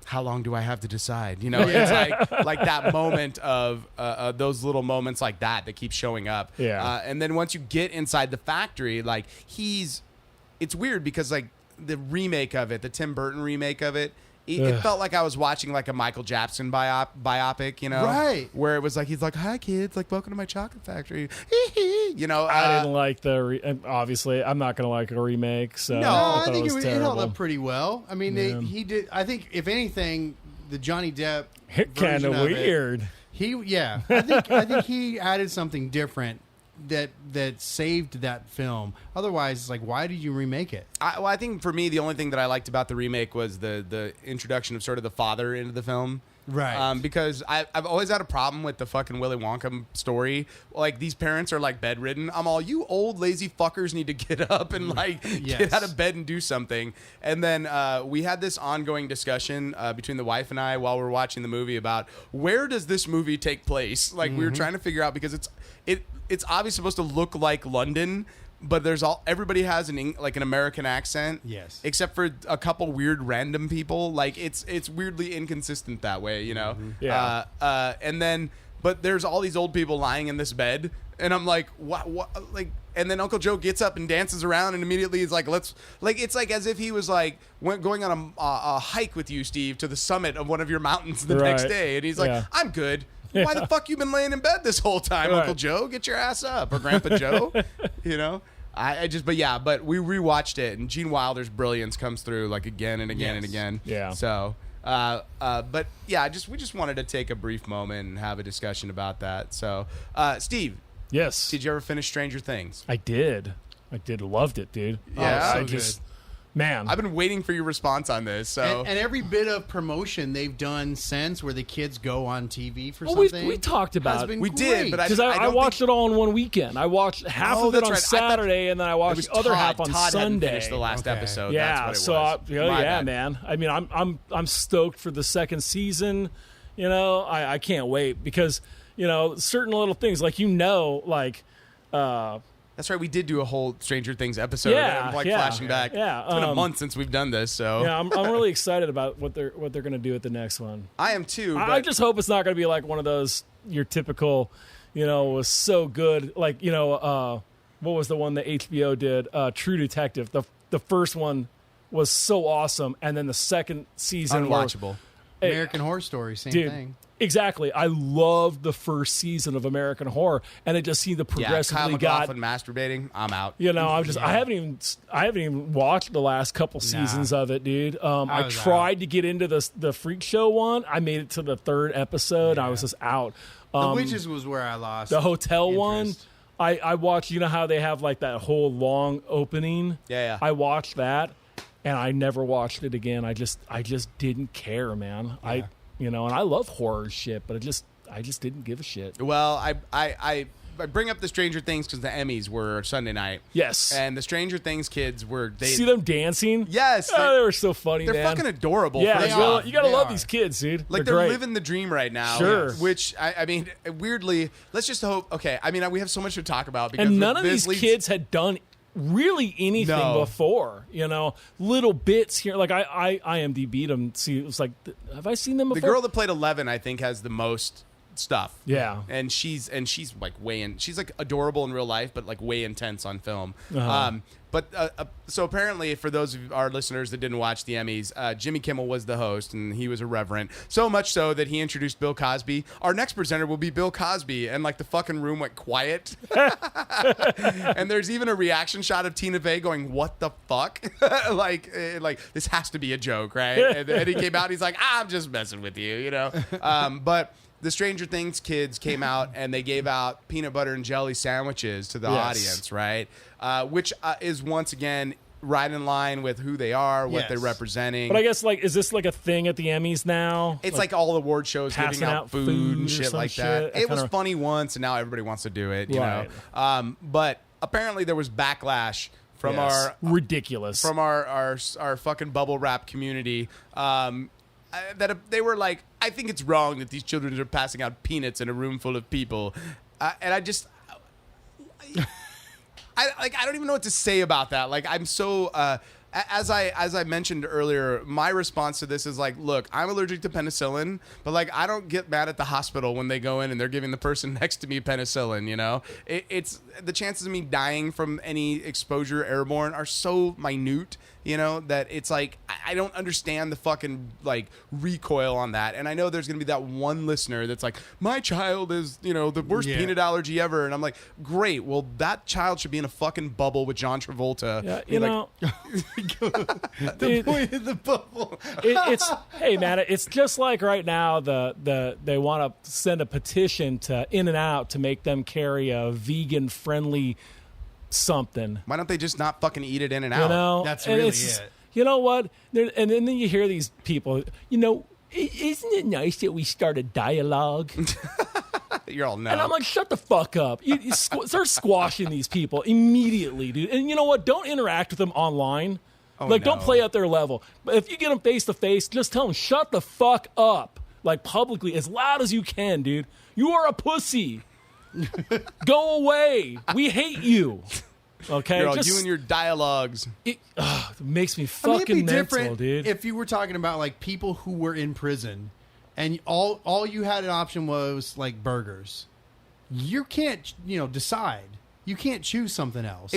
how long do I have to decide? You know, it's like that moment of those little moments like that keep showing up. Yeah. And then once you get inside the factory, like it's weird because like the remake of it, the Tim Burton remake of it, it felt like I was watching like a Michael Jackson biopic, you know? Right. Where it was like, he's like, hi kids, like welcome to my chocolate factory. You know, I didn't like the obviously I'm not gonna like a remake, so No, I I think was it held terrible. up pretty well. I mean, Yeah. he did. I think if anything, the Johnny Depp Kind version of of it, weird. I think he added something different that saved that film. Otherwise, it's like, why did you remake it? I think for me, the only thing that I liked about the remake was the introduction of sort of the father into the film. Right. Because I've always had a problem with the fucking Willy Wonka story. Like, these parents are like bedridden. I'm all, you old lazy fuckers need to get up and like get out of bed and do something. And then we had this ongoing discussion between the wife and I while we were watching the movie about where does this movie take place? Like, we were trying to figure out, because it's obviously supposed to look like London, but everybody has an American accent. Yes. Except for a couple weird random people. Like, it's weirdly inconsistent that way, you know? Yeah. But there's all these old people lying in this bed, and I'm like, what? Like, and then Uncle Joe gets up and dances around, and immediately he's like, it's like as if he was like going on a hike with you, Steve, to the summit of one of your mountains the next day, and he's like, I'm good. Why the fuck you been laying in bed this whole time, Uncle Joe? Get your ass up, or Grandpa Joe, you know? But we rewatched it, and Gene Wilder's brilliance comes through like again and again and again. Yeah. So, but yeah, we just wanted to take a brief moment and have a discussion about that. So, Steve. Yes. Did you ever finish Stranger Things? I did. Loved it, dude. Yeah. Man, I've been waiting for your response on this. So, and every bit of promotion they've done since, where the kids go on TV for something, we talked about it. We did, but because I watched it all in one weekend. I watched half of it on Saturday, and then I watched the other half on Todd Sunday. Finished the last episode. Yeah, that's what it was. Man. I mean, I'm stoked for the second season. You know, I can't wait, because certain little things That's right. We did do a whole Stranger Things episode. Flashing back. Yeah, it's been a month since we've done this. So yeah, I'm really excited about what they're going to do with the next one. I am too. I just hope it's not going to be like one of those your typical, was so good. Like what was the one that HBO did? True Detective. The first one was so awesome, and then the second season unwatchable. American Horror Story, same thing. Exactly. I loved the first season of American Horror, and it just seemed to progressively Kyle MacLachlan masturbating. I'm out. I haven't even watched the last couple seasons of it, dude. I tried to get into the Freak Show one. I made it to the third episode. I was just out. The Witches was where I lost the hotel interest. one. I watched. You know how they have like that whole long opening. Yeah. I watched that, and I never watched it again. I just didn't care, man. Yeah. And I love horror shit, but I just didn't give a shit. Well, I bring up the Stranger Things because the Emmys were Sunday night. Yes. And the Stranger Things kids see them dancing? Yes. They were so funny, they're man. They're fucking adorable. Yeah, you gotta love these kids, dude. Like, they're living the dream right now. Sure. Which, I mean, weirdly, let's just hope, okay, I mean, we have so much to talk about. Because and none of these kids had done really anything before, little bits here. Like I IMDb'd them. See, it was like, have I seen them before? The girl that played 11, I think, has the most stuff. Yeah, and she's like she's like adorable in real life, but like way intense on film. So apparently, for those of our listeners that didn't watch the Emmys, Jimmy Kimmel was the host, and he was irreverent. So much so that he introduced Bill Cosby. Our next presenter will be Bill Cosby, and like the fucking room went quiet. And there's even a reaction shot of Tina Fey going, "What the fuck?" like this has to be a joke, right? And he came out, and he's like, "I'm just messing with you," But the Stranger Things kids came out and they gave out peanut butter and jelly sandwiches to the audience, right? Which is once again right in line with who they are, what they're representing. But I guess, like, is this like a thing at the Emmys now? It's like all award shows giving out food and shit like that. It was funny once, and now everybody wants to do it, you know. But apparently there was backlash from our ridiculous from our fucking bubble wrap community. That they were like, I think it's wrong that these children are passing out peanuts in a room full of people, and I don't even know what to say about that. Like, I'm so as I mentioned earlier, my response to this is like, look, I'm allergic to penicillin, but like, I don't get mad at the hospital when they go in and they're giving the person next to me penicillin. It's the chances of me dying from any exposure airborne are so minute. That it's like, I don't understand the fucking like recoil on that. And I know there's going to be that one listener that's like, my child is, the worst peanut allergy ever. And I'm like, great. Well, that child should be in a fucking bubble with John Travolta. Yeah, the point of the bubble. Hey man, it's just like right now they want to send a petition to In-N-Out to make them carry a vegan friendly something. Why don't they just not fucking eat it in and out? That's really it. You know what? And then you hear these people, isn't it nice that we start a dialogue? You're all no. And I'm like, shut the fuck up. You start squashing these people immediately, dude. And you know what? Don't interact with them online. Don't play at their level. But if you get them face to face, just tell them, shut the fuck up. Like, publicly, as loud as you can, dude. You are a pussy. Go away. We hate you. Okay? You and your dialogues. It makes me fucking mental, dude. If you were talking about, like, people who were in prison and all you had an option was, like, burgers. You can't, decide. You can't choose something else.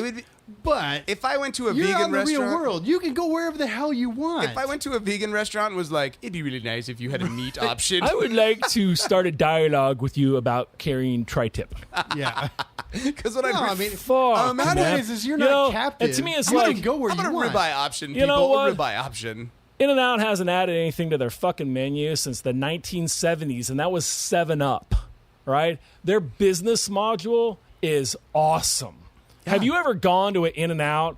But if I went to a you're vegan out in the restaurant, real world. You can go wherever the hell you want. If I went to a vegan restaurant and was like, it'd be really nice if you had a meat option. I would like to start a dialogue with you about carrying tri-tip. Yeah. Because what fuck, man. Is you're not captive. And to me, it's you like, can go where how you about want. a ribeye option, people? You know what? A ribeye option. In-N-Out hasn't added anything to their fucking menu since the 1970s, and that was 7-Up, right? Their business module is awesome. Yeah. Have you ever gone to an In-N-Out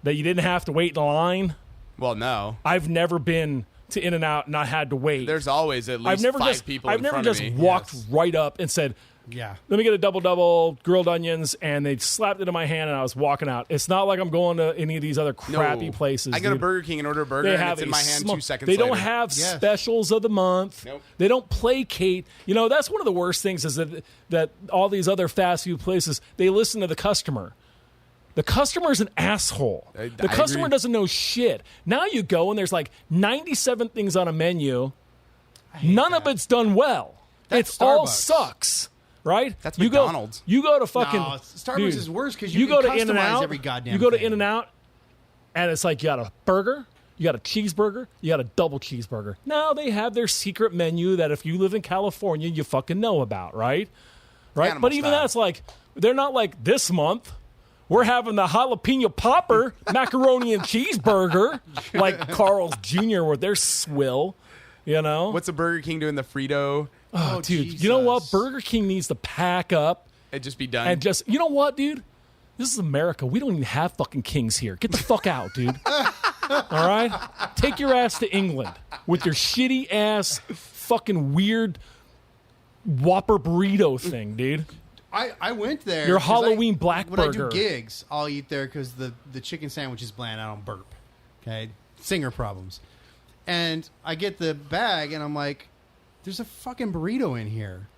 that you didn't have to wait in line? Well, no. I've never been to In-N-Out and not had to wait. There's always at least five people in front of me. I've never just walked right up and said, yeah, let me get a double grilled onions, and they slapped it in my hand and I was walking out. It's not like I'm going to any of these other crappy places. I go to Burger King and order a burger and it's in my hand 2 seconds later. They don't have specials of the month. Nope. They don't placate. That's one of the worst things is that all these other fast food places, they listen to the customer. The customer's an asshole. The customer doesn't know shit. Now you go and there's like 97 things on a menu. None of it's done well. It all sucks. Right? That's McDonald's. You go to fucking... No, Starbucks is worse because you can go to customize In-N-Out, every goddamn You go to thing. In-N-Out, and it's like you got a burger, you got a cheeseburger, you got a double cheeseburger. Now they have their secret menu that if you live in California, you fucking know about, right? Right? Animal But even style. that's like, they're not like, this month, we're having the jalapeno popper macaroni and cheeseburger, like Carl's Jr. with their swill, What's a Burger King doing? The Frito? Oh, dude, Jesus. you know what? Burger King needs to pack up. And just be done. And just, you know what, dude? This is America. We don't even have fucking kings here. Get the fuck out, dude. All right? Take your ass to England with your shitty ass fucking weird Whopper burrito thing, dude. I went there. Your Halloween black when burger. When I do gigs, I'll eat there because the chicken sandwich is bland. I don't burp. Okay? Singer problems. And I get the bag, and I'm like, there's a fucking burrito in here.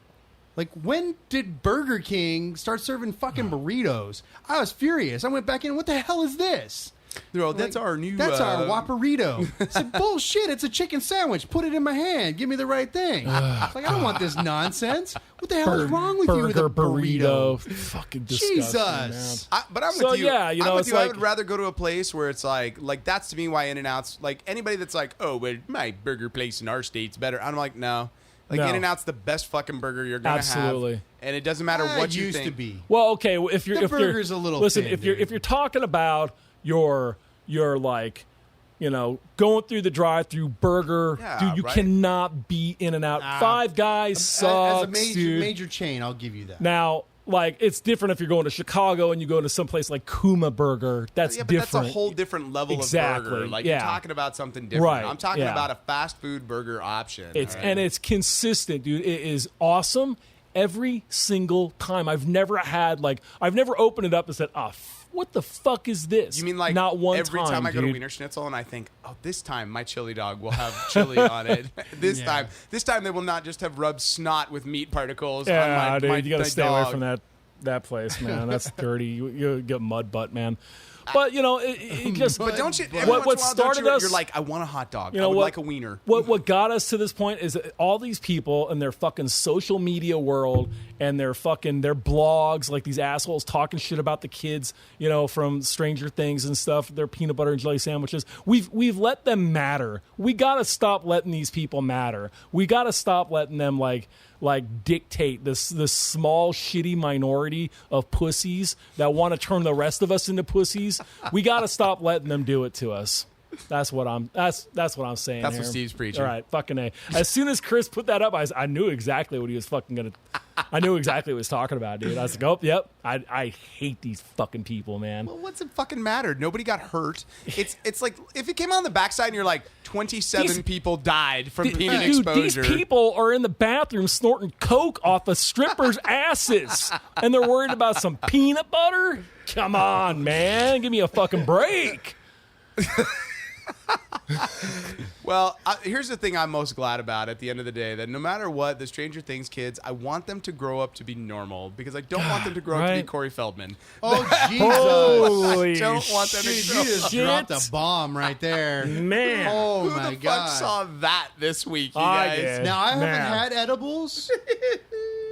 Like, when did Burger King start serving fucking burritos? I was furious. I went back in, what the hell is this? That's our new... That's our Whopperito. I said, bullshit, it's a chicken sandwich. Put it in my hand. Give me the right thing. Like, I don't want this nonsense. What the hell is wrong with you with a burrito? Fucking disgusting, Jesus. But I'm So, with you. yeah, I'm with it's you. I like- would rather go to a place where it's like that's to me why In-N-Out's, like, anybody that's like, oh, well, my burger place in our state's better. I'm like, no. Like, No. In-N-Out's the best fucking burger you're going to have. Absolutely. And it doesn't matter what you used think. to be. Well, okay, if you're... The if you're burger's a little Listen, thin, if dude. you're talking about your like... going through the drive-through burger, Yeah, dude, you right. cannot beat In-N-Out. Five Guys sucks, As a dude. major chain, I'll give you that. Now, like, it's different if you're going to Chicago and you go to someplace like Kuma Burger. That's Yeah, but different. that's a whole different level Exactly, of burger. Like, yeah. you're talking about something different. Right, I'm talking yeah. about a fast food burger option. It's all right? and it's consistent, dude. It is awesome every single time. I've never opened it up and said, what the fuck is this? You mean like not one every time I go to dude. Wiener Schnitzel and I think, oh, this time my chili dog will have chili on it. This time they will not just have rubbed snot with meat particles Yeah, on my dude, you gotta my stay dog. away from that place, man. That's dirty. You get mud butt, man. But it just. But don't you? What What started us? You're like, I want a hot dog. You know I would what- like a wiener. What got us to this point is that all these people in their fucking social media world and their blogs, like these assholes talking shit about the kids, from Stranger Things and stuff, their peanut butter and jelly sandwiches. We've let them matter. We gotta stop letting these people matter. We gotta stop letting them like dictate this small shitty minority of pussies that want to turn the rest of us into pussies. We got to stop letting them do it to us. That's what I'm saying. That's here. what Steve's preaching. All right, fucking A. As soon as Chris put that up, I knew exactly what he was fucking gonna I knew exactly what he was talking about, dude. I was like, oh, yep. I hate these fucking people, man. Well, what's it fucking matter? Nobody got hurt. It's like if it came on the backside and you're like 27 people died from peanut exposure. These people are in the bathroom snorting coke off of strippers' asses, and they're worried about some peanut butter? Come on, man. Give me a fucking break. Well, here's the thing I'm most glad about at the end of the day, that no matter what, the Stranger Things kids, I want them to grow up to be normal because I don't want them to grow up to be Corey Feldman. Oh, Jesus. Holy I don't want them to Dude, grow you just dropped a bomb right there. Man. Oh, Who my the God. fuck saw that this week, you I guys? did. Now, I haven't Man. had edibles,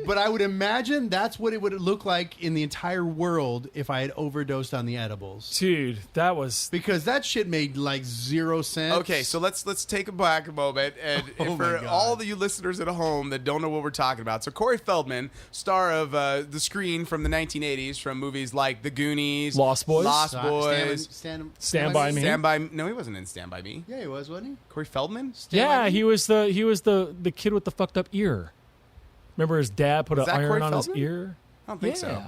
but I would imagine that's what it would look like in the entire world if I had overdosed on the edibles. Dude, that was... Because that shit made like 0 sense. Okay, so let's take it back a moment, and Oh my for God. all of you listeners at home that don't know what we're talking about, so Corey Feldman, star of the screen from the 1980s, from movies like The Goonies, Lost Boys? Stand By Me. Stand by. No, he wasn't in Stand by Me. Yeah, he was, wasn't he? Corey Feldman. Yeah, he was the kid with the fucked up ear. Remember his dad put Was an that iron Corey on Feldman? his ear? I don't think so. Yeah,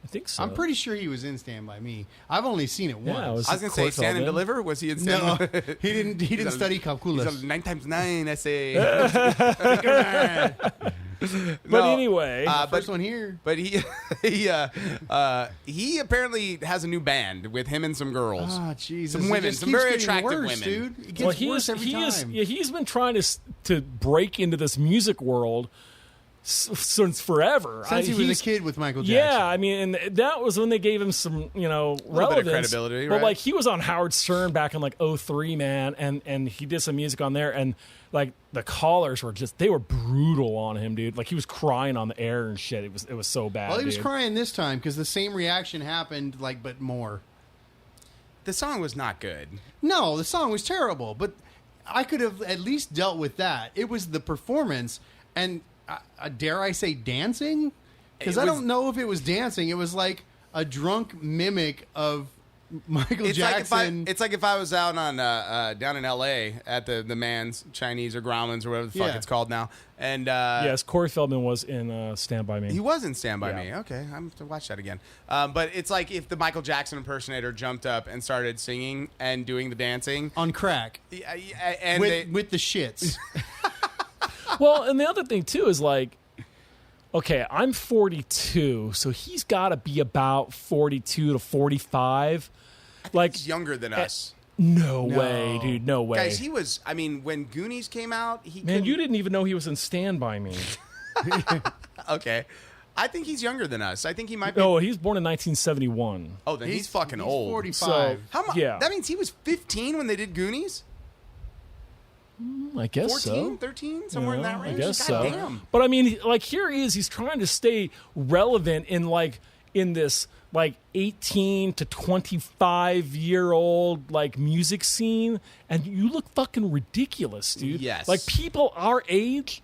I think so. I'm pretty sure he was in Stand By Me. I've only seen it once. Yeah, it was- I was gonna say Corey Stand and Feldman. Deliver. Was he in Stand? No, By- he didn't. He didn't He's study He's calculus. a 9 times 9 essay. But anyway, First one here. But he apparently has a new band with him and some girls. Ah, Jesus. Some It women, just some keeps very getting attractive worse, women. dude. It gets worse every time. he's been trying to break into this music world since forever. Since he was He's- a kid with Michael Jackson. Yeah, I mean, and that was when they gave him some, relevance. credibility, But right? like he was on Howard Stern back in like 2003, man, and he did some music on there, and like the callers were they were brutal on him, dude. Like he was crying on the air and shit. It was so bad. Well, he was dude. crying this time because the same reaction happened, like, but more. The song was not good. No, the song was terrible, but I could have at least dealt with that. It was the performance, and dare I say dancing? Because I don't know if it was dancing. It was like a drunk mimic of Michael Jackson. It's like if I was out on down in L.A. at the Man's Chinese or Grauman's or whatever the fuck Yeah. it's called now, and Yes, Corey Feldman was in Stand By Me. he was in Stand By Yeah. Me. Okay, I'm gonna have to watch that again. But it's like if the Michael Jackson impersonator jumped up and started singing and doing the dancing on crack and with the shits. Well, and the other thing too is like, okay, I'm 42, so he's got to be about 42 to 45. Like he's younger than us. No way, dude. No way. Guys, he was. I mean, when Goonies came out, Man, you didn't even know he was in Stand By Me. Okay, I think he's younger than us. I think he might be. Oh, he was born in 1971. Oh, then he's fucking old. 45. So, How much? yeah. That means he was 15 when they did Goonies. I guess 14, so. 13, somewhere in that I range. guess God so. damn. But I mean, like here he is. He's trying to stay relevant in this like 18 to 25-year-old like music scene, and you look fucking ridiculous, dude. Yes. Like people our age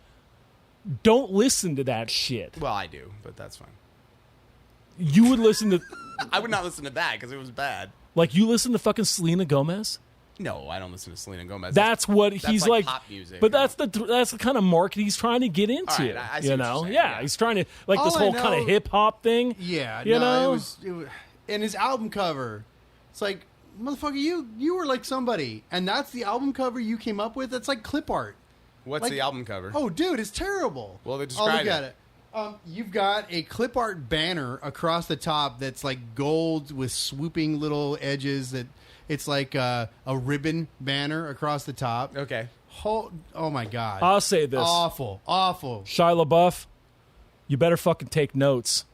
don't listen to that shit. Well, I do, but that's fine. You would listen to I would not listen to that because it was bad. like you listen to fucking Selena Gomez. No, I don't listen to Selena Gomez. That's what he's like like. pop music. But that's the kind of market he's trying to get into. All right, I see you what know, you're saying, yeah, yeah. he's trying to like this All I whole kind know- of hip hop thing. Yeah, you know, it was and his album cover. It's like, motherfucker, you were like somebody, and that's the album cover you came up with. That's like clip art. What's like- the album cover? Oh, dude, it's terrible. Well, they I'll describe look at it. it. You've got a clip art banner across the top that's like gold with swooping little edges. That it's like a ribbon banner across the top. Okay. Oh my god! I'll say this: awful. Shia LaBeouf, you better fucking take notes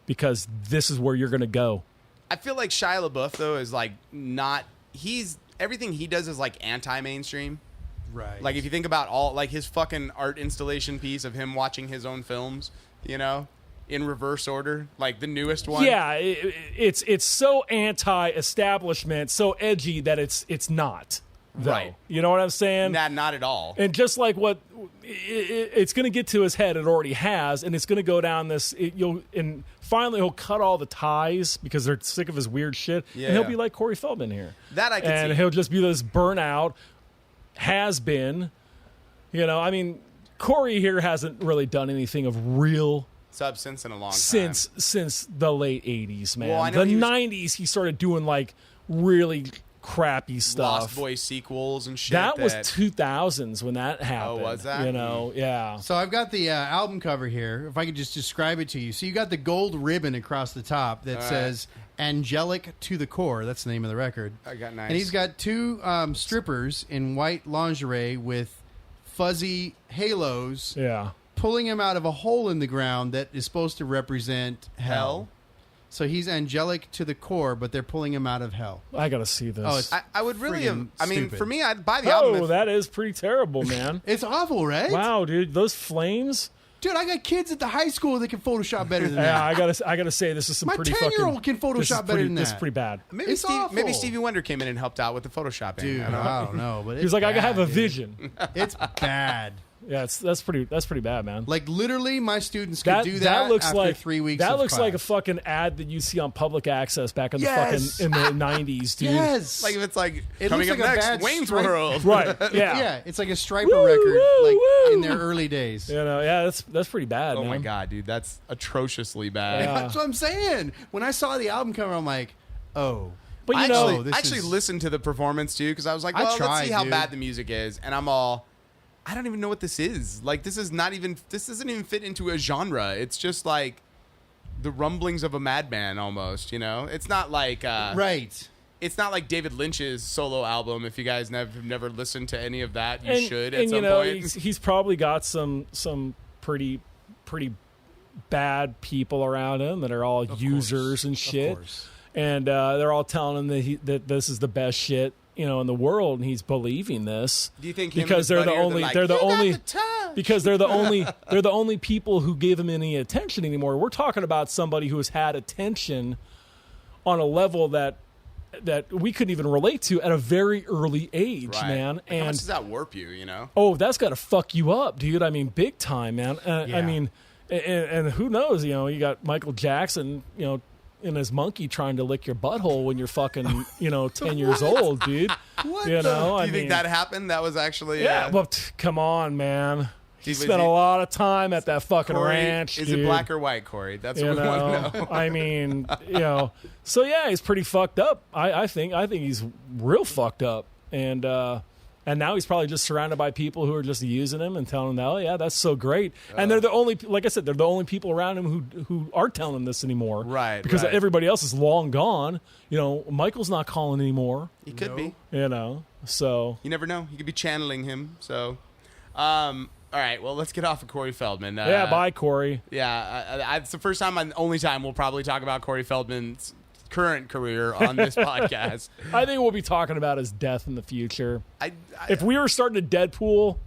because this is where you're gonna go. I feel like Shia LaBeouf though is like not. He's everything he does is like anti-mainstream. Right. Like if you think about all like his fucking art installation piece of him watching his own films, you know, in reverse order, like the newest one. Yeah, it's so anti-establishment, so edgy that it's not. Though. Right. You know what I'm saying? Not at all. And just like what it's going to get to his head, it already has, and it's going to go down this. And finally he'll cut all the ties because they're sick of his weird shit, Yeah. and he'll be like Corey Feldman here. That I can and see. he'll just be this burnout has been. You know, I mean, Corey here hasn't really done anything of real Substance in a long time. Since the late 80s, man. Well, I know the he was- 90s, he started doing like really crappy stuff. Lost Boys sequels and shit. That was 2000s when that happened. Oh, was that? You know, yeah. So I've got the album cover here. If I could just describe it to you. So you got the gold ribbon across the top that says "Angelic to the Core." That's the name of the record. I got nice. And he's got two strippers in white lingerie with fuzzy halos Yeah. pulling him out of a hole in the ground that is supposed to represent hell. So he's angelic to the core, but they're pulling him out of hell. I got to see this. Oh, it's I would really have. friggin' I mean, stupid. for me, I'd buy the album. Oh, that is pretty terrible, man. It's awful, right? Wow, dude, those flames. Dude, I got kids at the high school that can Photoshop better than Yeah, that. I gotta say, this is some My pretty 10-year-old fucking. can this is Photoshop better than This is that. pretty bad. Maybe It's awful. maybe Stevie Wonder came in and helped out with the photoshopping. Dude, I don't know. I don't know. But He was like, I have a dude. vision. It's bad. Yeah, that's pretty bad, man. Like, literally, my students could do that looks after like 3 weeks That of looks like a class. fucking ad that you see on public access back in the Yes. fucking in the 90s, dude. Yes. Like if it's like It coming up looks like a next, bad Wayne's stripe. World. Right. Yeah. Yeah, it's like a Striper Woo, record, woo, like woo. in their early days. You know, yeah, that's pretty bad, Oh man. my god, dude, that's atrociously bad. Yeah. That's what I'm saying. When I saw the album cover, I'm like, oh. But you I know, actually, this I actually is- listened to the performance too because I was like, I well, let's tried, see how dude. bad the music is, and I'm all, I don't even know what this is. Like, this doesn't even fit into a genre. It's just like the rumblings of a madman almost. You know, it's not like Right. It's not like David Lynch's solo album. If you guys never listened to any of that, you and, should and at some you know, point. he's probably got some pretty bad people around him that are all users and shit. Of course. And they're all telling him that this is the best shit, you know, in the world, and he's believing this. Do you think him and because his they're the buddy are only like, they're the "You got only the touch"? because they're the only people who give him any attention anymore. We're talking about somebody who has had attention on a level that we couldn't even relate to at a very early age, Right. man. Like, how much And does that warp you? You know. oh, that's got to fuck you up, dude. I mean, big time, man. I Yeah. mean, and who knows? You know, you got Michael Jackson, you know, in his monkey trying to lick your butthole when you're fucking, you know, 10 years old, dude. What You the- know, Do you think that happened? That was actually Yeah, well, come on, man. He Was spent he- a lot of time at that fucking Corey, ranch, is dude. it black or white, Corey? That's You what we want to know, know. I mean, you know, so yeah, he's pretty fucked up. I think he's real fucked up, and now he's probably just surrounded by people who are just using him and telling him, "Oh yeah, that's so great." And they're the only, like I said, they're the only people around him who aren't telling him this anymore, Right, Because right. everybody else is long gone. You know, Michael's not calling anymore. He could be. You know, so You never know. You could be channeling him. So, all right. Well, let's get off of Corey Feldman. yeah, bye, Corey. Yeah, it's the first time and only time we'll probably talk about Corey Feldman's current career on this podcast. I think we'll be talking about his death in the future. I, If we were starting a Deadpool,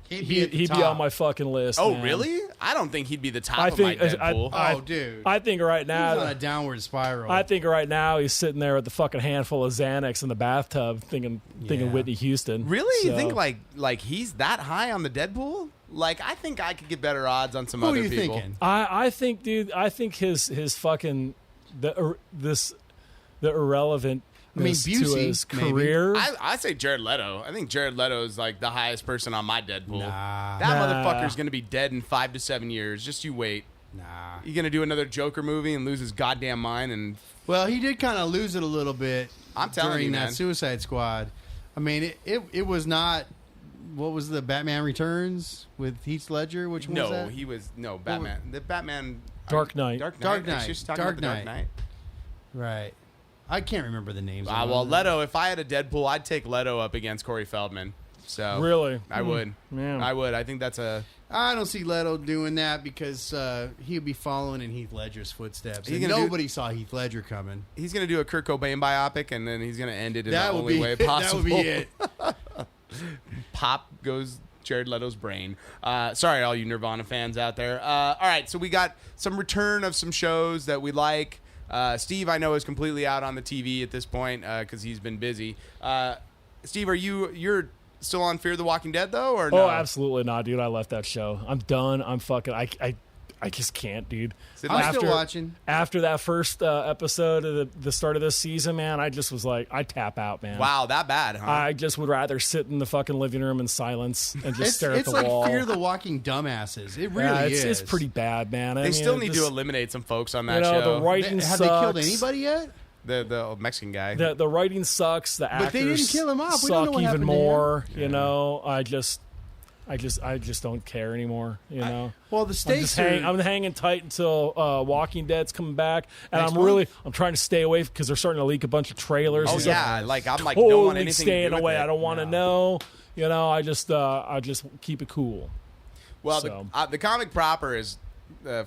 He'd he'd be top. on my fucking list. oh, man. really? I don't think he'd be the top I of think my Deadpool. Oh, dude. I think right He's on a now. downward spiral. I think right now he's sitting there with the fucking handful of Xanax in the bathtub, thinking Yeah. Whitney Houston. Really? You So- think like he's that high on the Deadpool? Like, I think I could get better odds on some Who are other you people. thinking? I think, dude. I think his fucking the irrelevant. I mean, to Busey, his maybe. career. I say Jared Leto. I think Jared Leto is like the highest person on my Deadpool. Nah. That Nah. motherfucker's gonna be dead in 5 to 7 years. Just you wait. Nah. You gonna do another Joker movie and lose his goddamn mind? And Well, he did kind of lose it a little bit I'm telling during you, that man. Suicide Squad. I mean, it was not. What was the Batman Returns with Heath Ledger? Which one was no, that? he was no Batman. The Batman Dark Knight. Dark Knight. Dark Knight. She's just talking Dark about the Dark Knight. Knight. Right. I can't remember the names. of Well, them. Leto. If I had a Deadpool, I'd take Leto up against Corey Feldman. So Really? I would. Man. I would. I think that's a. I don't see Leto doing that because he'd be following in Heath Ledger's footsteps. He's And gonna do- nobody saw Heath Ledger coming. He's gonna do a Kurt Cobain biopic, and then he's gonna end it in That the would only be way that possible. would be it. Pop goes Jared Leto's brain. Sorry, all you Nirvana fans out there. All right, so we got some return of some shows that we like. Steve, I know, is completely out on the TV at this point because he's been busy. Steve, you're still on Fear the Walking Dead though, or no? Oh, absolutely not, dude. I left that show. I'm done. I'm fucking. just can't, dude. I'm still watching. After that first episode of the start of this season, man, I just was like, I tap out, man. Wow, that bad, huh? I just would rather sit in the fucking living room in silence and just stare at the wall. It's like Fear the Walking dumbasses. It really is. It's pretty bad, man. They still need to eliminate some folks on that show. The writing sucks. Have they killed anybody yet? The Mexican guy. The writing sucks. The actors but they didn't kill him off. We suck don't know what even happened more. to him. You know, I just don't care anymore. You know. Well, the stakes I'm hanging tight until Walking Dead's coming back, and I'm trying to stay away because they're starting to leak a bunch of trailers. Oh yeah, I'm totally don't want anything staying to do away. with it. I don't want to know. You know, I just keep it cool. Well, So. the comic proper is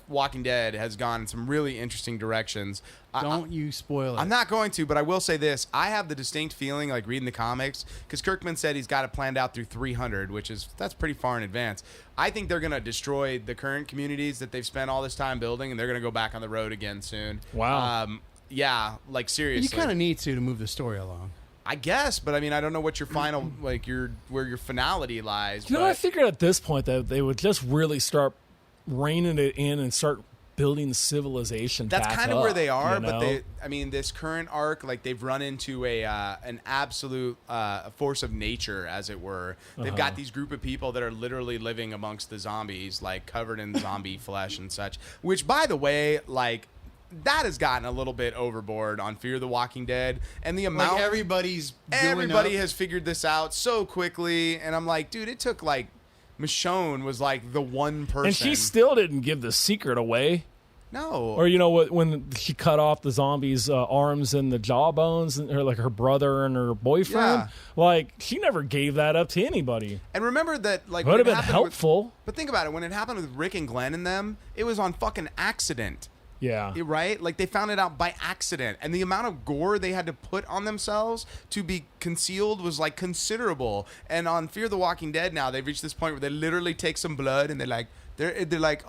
Walking Dead has gone in some really interesting directions. Don't you spoil it. I'm not going to, but I will say this. I have the distinct feeling, like reading the comics, because Kirkman said he's got it planned out through 300, that's pretty far in advance. I think they're going to destroy the current communities that they've spent all this time building, and they're going to go back on the road again soon. Wow. Yeah, like seriously. You kind of need to move the story along. I guess, but I mean, I don't know what your final, where your finality lies. You know, I figured at this point that they would just really start reining it in and start building civilization. That's kind of where they are, you know? but this current arc, like they've run into an absolute force of nature, as it were. They've got these group of people that are literally living amongst the zombies, like covered in zombie flesh and such. Which, by the way, like that has gotten a little bit overboard on Fear the Walking Dead, and the amount everybody has figured this out so quickly, and I'm like, dude, it took like. Michonne was like the one person. And she still didn't give the secret away. No. Or, you know, when she cut off the zombies' arms and the jawbones, and her brother and her boyfriend, like, she never gave that up to anybody. And remember that, like, it would have been helpful. But think about it. When it happened with Rick and Glenn and them, it was on fucking accident. Yeah. Right? Like, they found it out by accident. And the amount of gore they had to put on themselves to be concealed was, like, considerable. And on Fear the Walking Dead now, they've reached this point where they literally take some blood and they're like,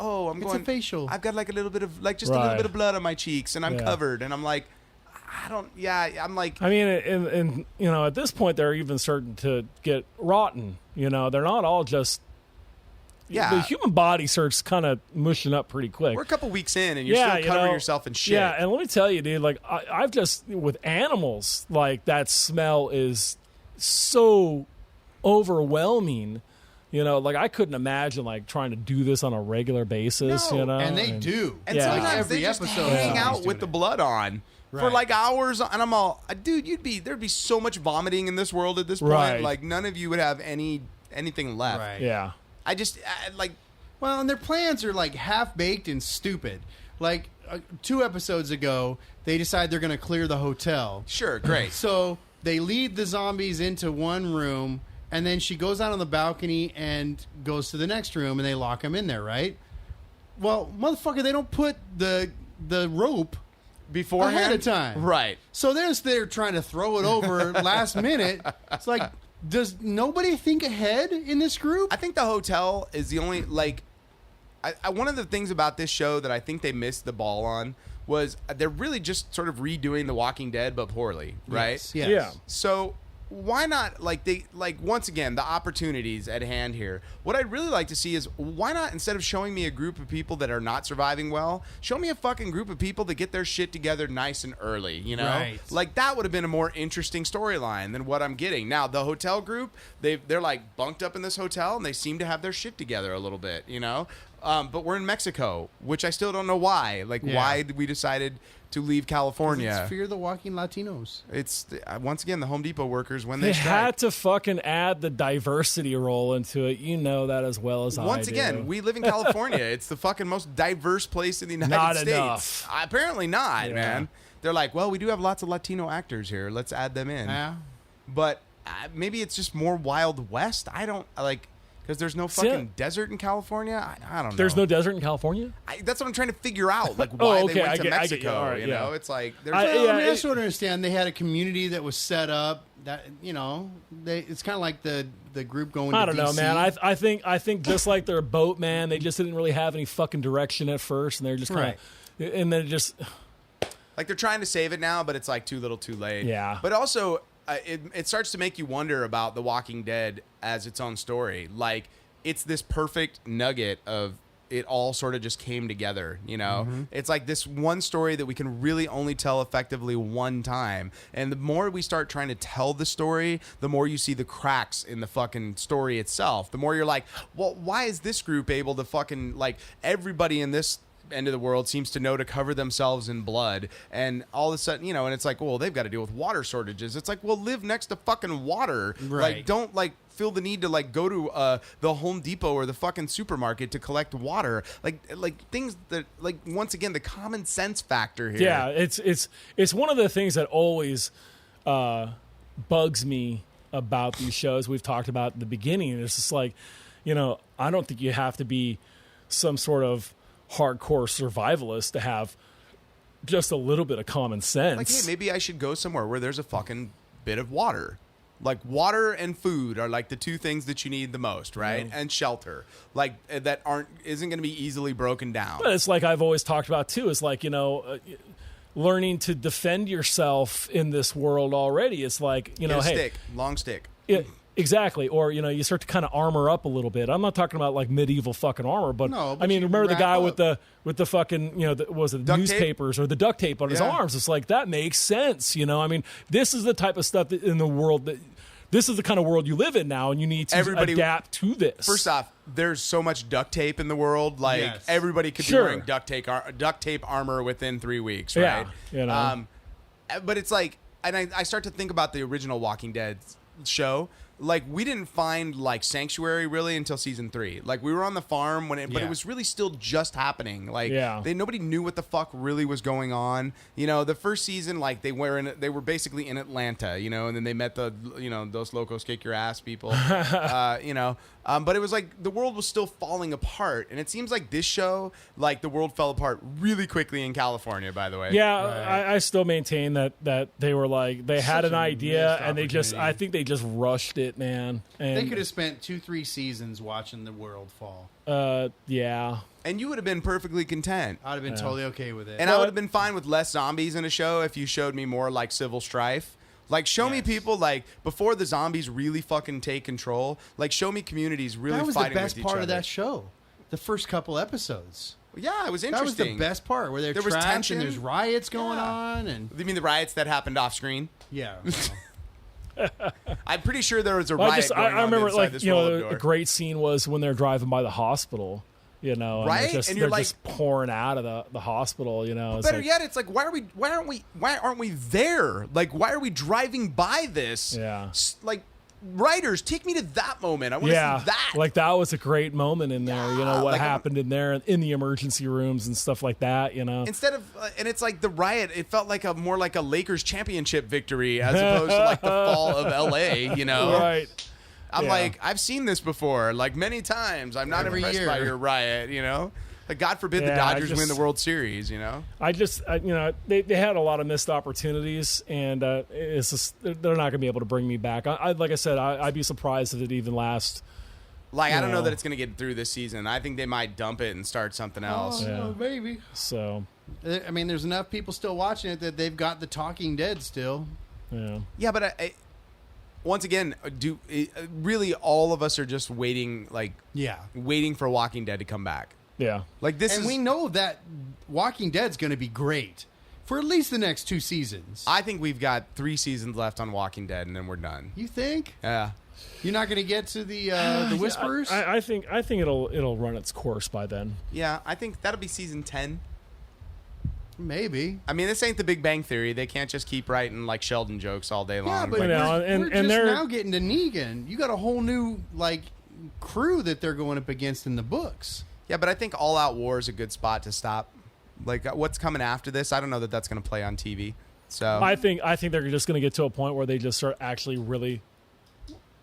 oh, it's a facial. I've got, like, a little bit of, like, just a little bit of blood on my cheeks and I'm covered. And I'm like, I'm like... I mean, and you know, at this point, they're even starting to get rotten. You know, they're not all just... Yeah. The human body starts kind of mushing up pretty quick. We're a couple weeks in, and you're still covering yourself in shit. Yeah, and let me tell you, dude, like, I've just, with animals, like, that smell is so overwhelming. You know, like, I couldn't imagine, like, trying to do this on a regular basis, you know? And they do. And sometimes they just hang out with the blood on. For like hours, and I'm all, dude, there'd be so much vomiting in this world at this point. Right. Like, none of you would have anything left. Right. Yeah. I just, like... Well, and their plans are, like, half-baked and stupid. Like, 2 episodes ago, they decide they're going to clear the hotel. Sure, great. So they lead the zombies into one room, and then she goes out on the balcony and goes to the next room, and they lock them in there, right? Well, motherfucker, they don't put the rope beforehand ahead of time. Right. So they're trying to throw it over last minute. It's like... Does nobody think ahead in this group? I think the hotel is the only, like... one of the things about this show that I think they missed the ball on was they're really just sort of redoing The Walking Dead, but poorly, right? Yes. Yeah. So... why not, once again, the opportunities at hand here. What I'd really like to see is, why not, instead of showing me a group of people that are not surviving well, show me a fucking group of people that get their shit together nice and early, you know? Right. Like, that would have been a more interesting storyline than what I'm getting. Now, the hotel group, they're like bunked up in this hotel, and they seem to have their shit together a little bit, you know? But we're in Mexico, which I still don't know why. Like, why we decided to leave California. It's Fear the Walking Latinos. It's, once again, the Home Depot workers, when they strike. had to fucking add the diversity role into it. You know that as well as I do. Once again, we live in California. It's the fucking most diverse place in the United States. Enough. Apparently not, man. They're like, well, we do have lots of Latino actors here. Let's add them in. Yeah. But maybe it's just more Wild West. I don't, like... Because there's no fucking desert in California? I don't know. There's no desert in California? That's what I'm trying to figure out. Like, why they went to Mexico, I get you. All right, you know? It's like... there's I sort of understand. They had a community that was set up. That, you know, it's kind of like the group going to I don't know, DC. man. I think just like their boat, man, they just didn't really have any fucking direction at first, and they're just kind of... And then just... Like, they're trying to save it now, but it's like too little too late. Yeah. But also, it starts to make you wonder about The Walking Dead as its own story. Like... it's this perfect nugget of it all sort of just came together, you know? It's like this one story that we can really only tell effectively one time. And the more we start trying to tell the story, the more you see the cracks in the fucking story itself. The more you're like, well, why is this group able to fucking, like, everybody in this end of the world seems to know to cover themselves in blood, and all of a sudden, you know, and it's like, well, they've got to deal with water shortages. It's like, well, live next to fucking water. Right. Like, don't, like, feel the need to, like, go to the Home Depot or the fucking supermarket to collect water. Like things that, like, once again, the common sense factor here. Yeah, it's one of the things that always bugs me about these shows we've talked about in the beginning. It's just like, you know, I don't think you have to be some sort of hardcore survivalist to have just a little bit of common sense. Like, hey, maybe I should go somewhere where there's a fucking bit of water. Like, water and food are like the two things that you need the most, right? And shelter, like, that isn't going to be easily broken down. But it's like I've always talked about too. It's like, you know, learning to defend yourself in this world already. It's like, you know, hey, long stick. Exactly. Or, you know, you start to kind of armor up a little bit. I'm not talking about like medieval fucking armor, but, no, but I mean, you remember the guy wrap with the fucking, you know, was it Duct newspapers or the duct tape on his arms? It's like, that makes sense. You know, I mean, this is the type of stuff that in the world that this is the kind of world you live in now, and you need to adapt to this. First off, there's so much duct tape in the world. Like, everybody could be wearing duct tape armor within 3 weeks, right? Yeah, you know. But it's like, and I start to think about the original Walking Dead show. Like, we didn't find, like, sanctuary really until season 3. Like, we were on the farm but it was really still just happening. Like, nobody knew what the fuck really was going on. You know, the first season, like, they were basically in Atlanta, you know, and then they met the, you know, those locos kick your ass people, you know. But it was like the world was still falling apart, and it seems like this show, like, the world fell apart really quickly in California. By the way, I still maintain that they were like they had an idea and I think they just rushed it, man. And they could have spent 2-3 seasons watching the world fall. Yeah. And you would have been perfectly content. I'd have been totally okay with it. And I would have been fine with less zombies in a show if you showed me more like civil strife. Like, show me people, like, before the zombies really fucking take control, like, show me communities really fighting with each other. That was the best part of that show. The first couple episodes. Yeah, it was interesting. That was the best part, where there was tension, and there's riots going on. And you mean the riots that happened off screen? Yeah. I'm pretty sure there was a riot going on. I remember, inside like, this you know, roller door. a great scene was when they're driving by the hospital. You know, right? And they're just pouring out of the hospital. You know, better yet, it's like, why aren't we there? Like, why are we driving by this? Yeah. Like, writers, take me to that moment. I want to see that. Like, that was a great moment in there. You know, what happened in there in the emergency rooms and stuff like that. You know, instead of and it's like the riot. It felt like more like a Lakers championship victory as opposed to like the fall of L.A. You know, right? I'm like, I've seen this before, like, many times. I'm not impressed by your riot, you know? Like, God forbid the Dodgers win the World Series, you know? You know, they had a lot of missed opportunities, and it's just, they're not going to be able to bring me back. Like I said, I'd be surprised if it even lasts. Like, I don't know that it's going to get through this season. I think they might dump it and start something else. Oh, maybe. So, I mean, there's enough people still watching it that they've got the Talking Dead still. Yeah. Yeah, but once again, really all of us are just waiting, like, waiting for Walking Dead to come back. Yeah. Like, we know that Walking Dead's going to be great for at least the next 2 seasons. I think we've got 3 seasons left on Walking Dead, and then we're done. You think? Yeah. You're not going to get to the Whisperers? I think it'll run its course by then. Yeah, I think that'll be season 10. Maybe. I mean, this ain't the Big Bang Theory. They can't just keep writing, like, Sheldon jokes all day long. Yeah, but we're just now getting to Negan. You got a whole new, like, crew that they're going up against in the books. Yeah, but I think All Out War is a good spot to stop. Like, what's coming after this, I don't know that that's going to play on TV. So I think they're just going to get to a point where they just start actually really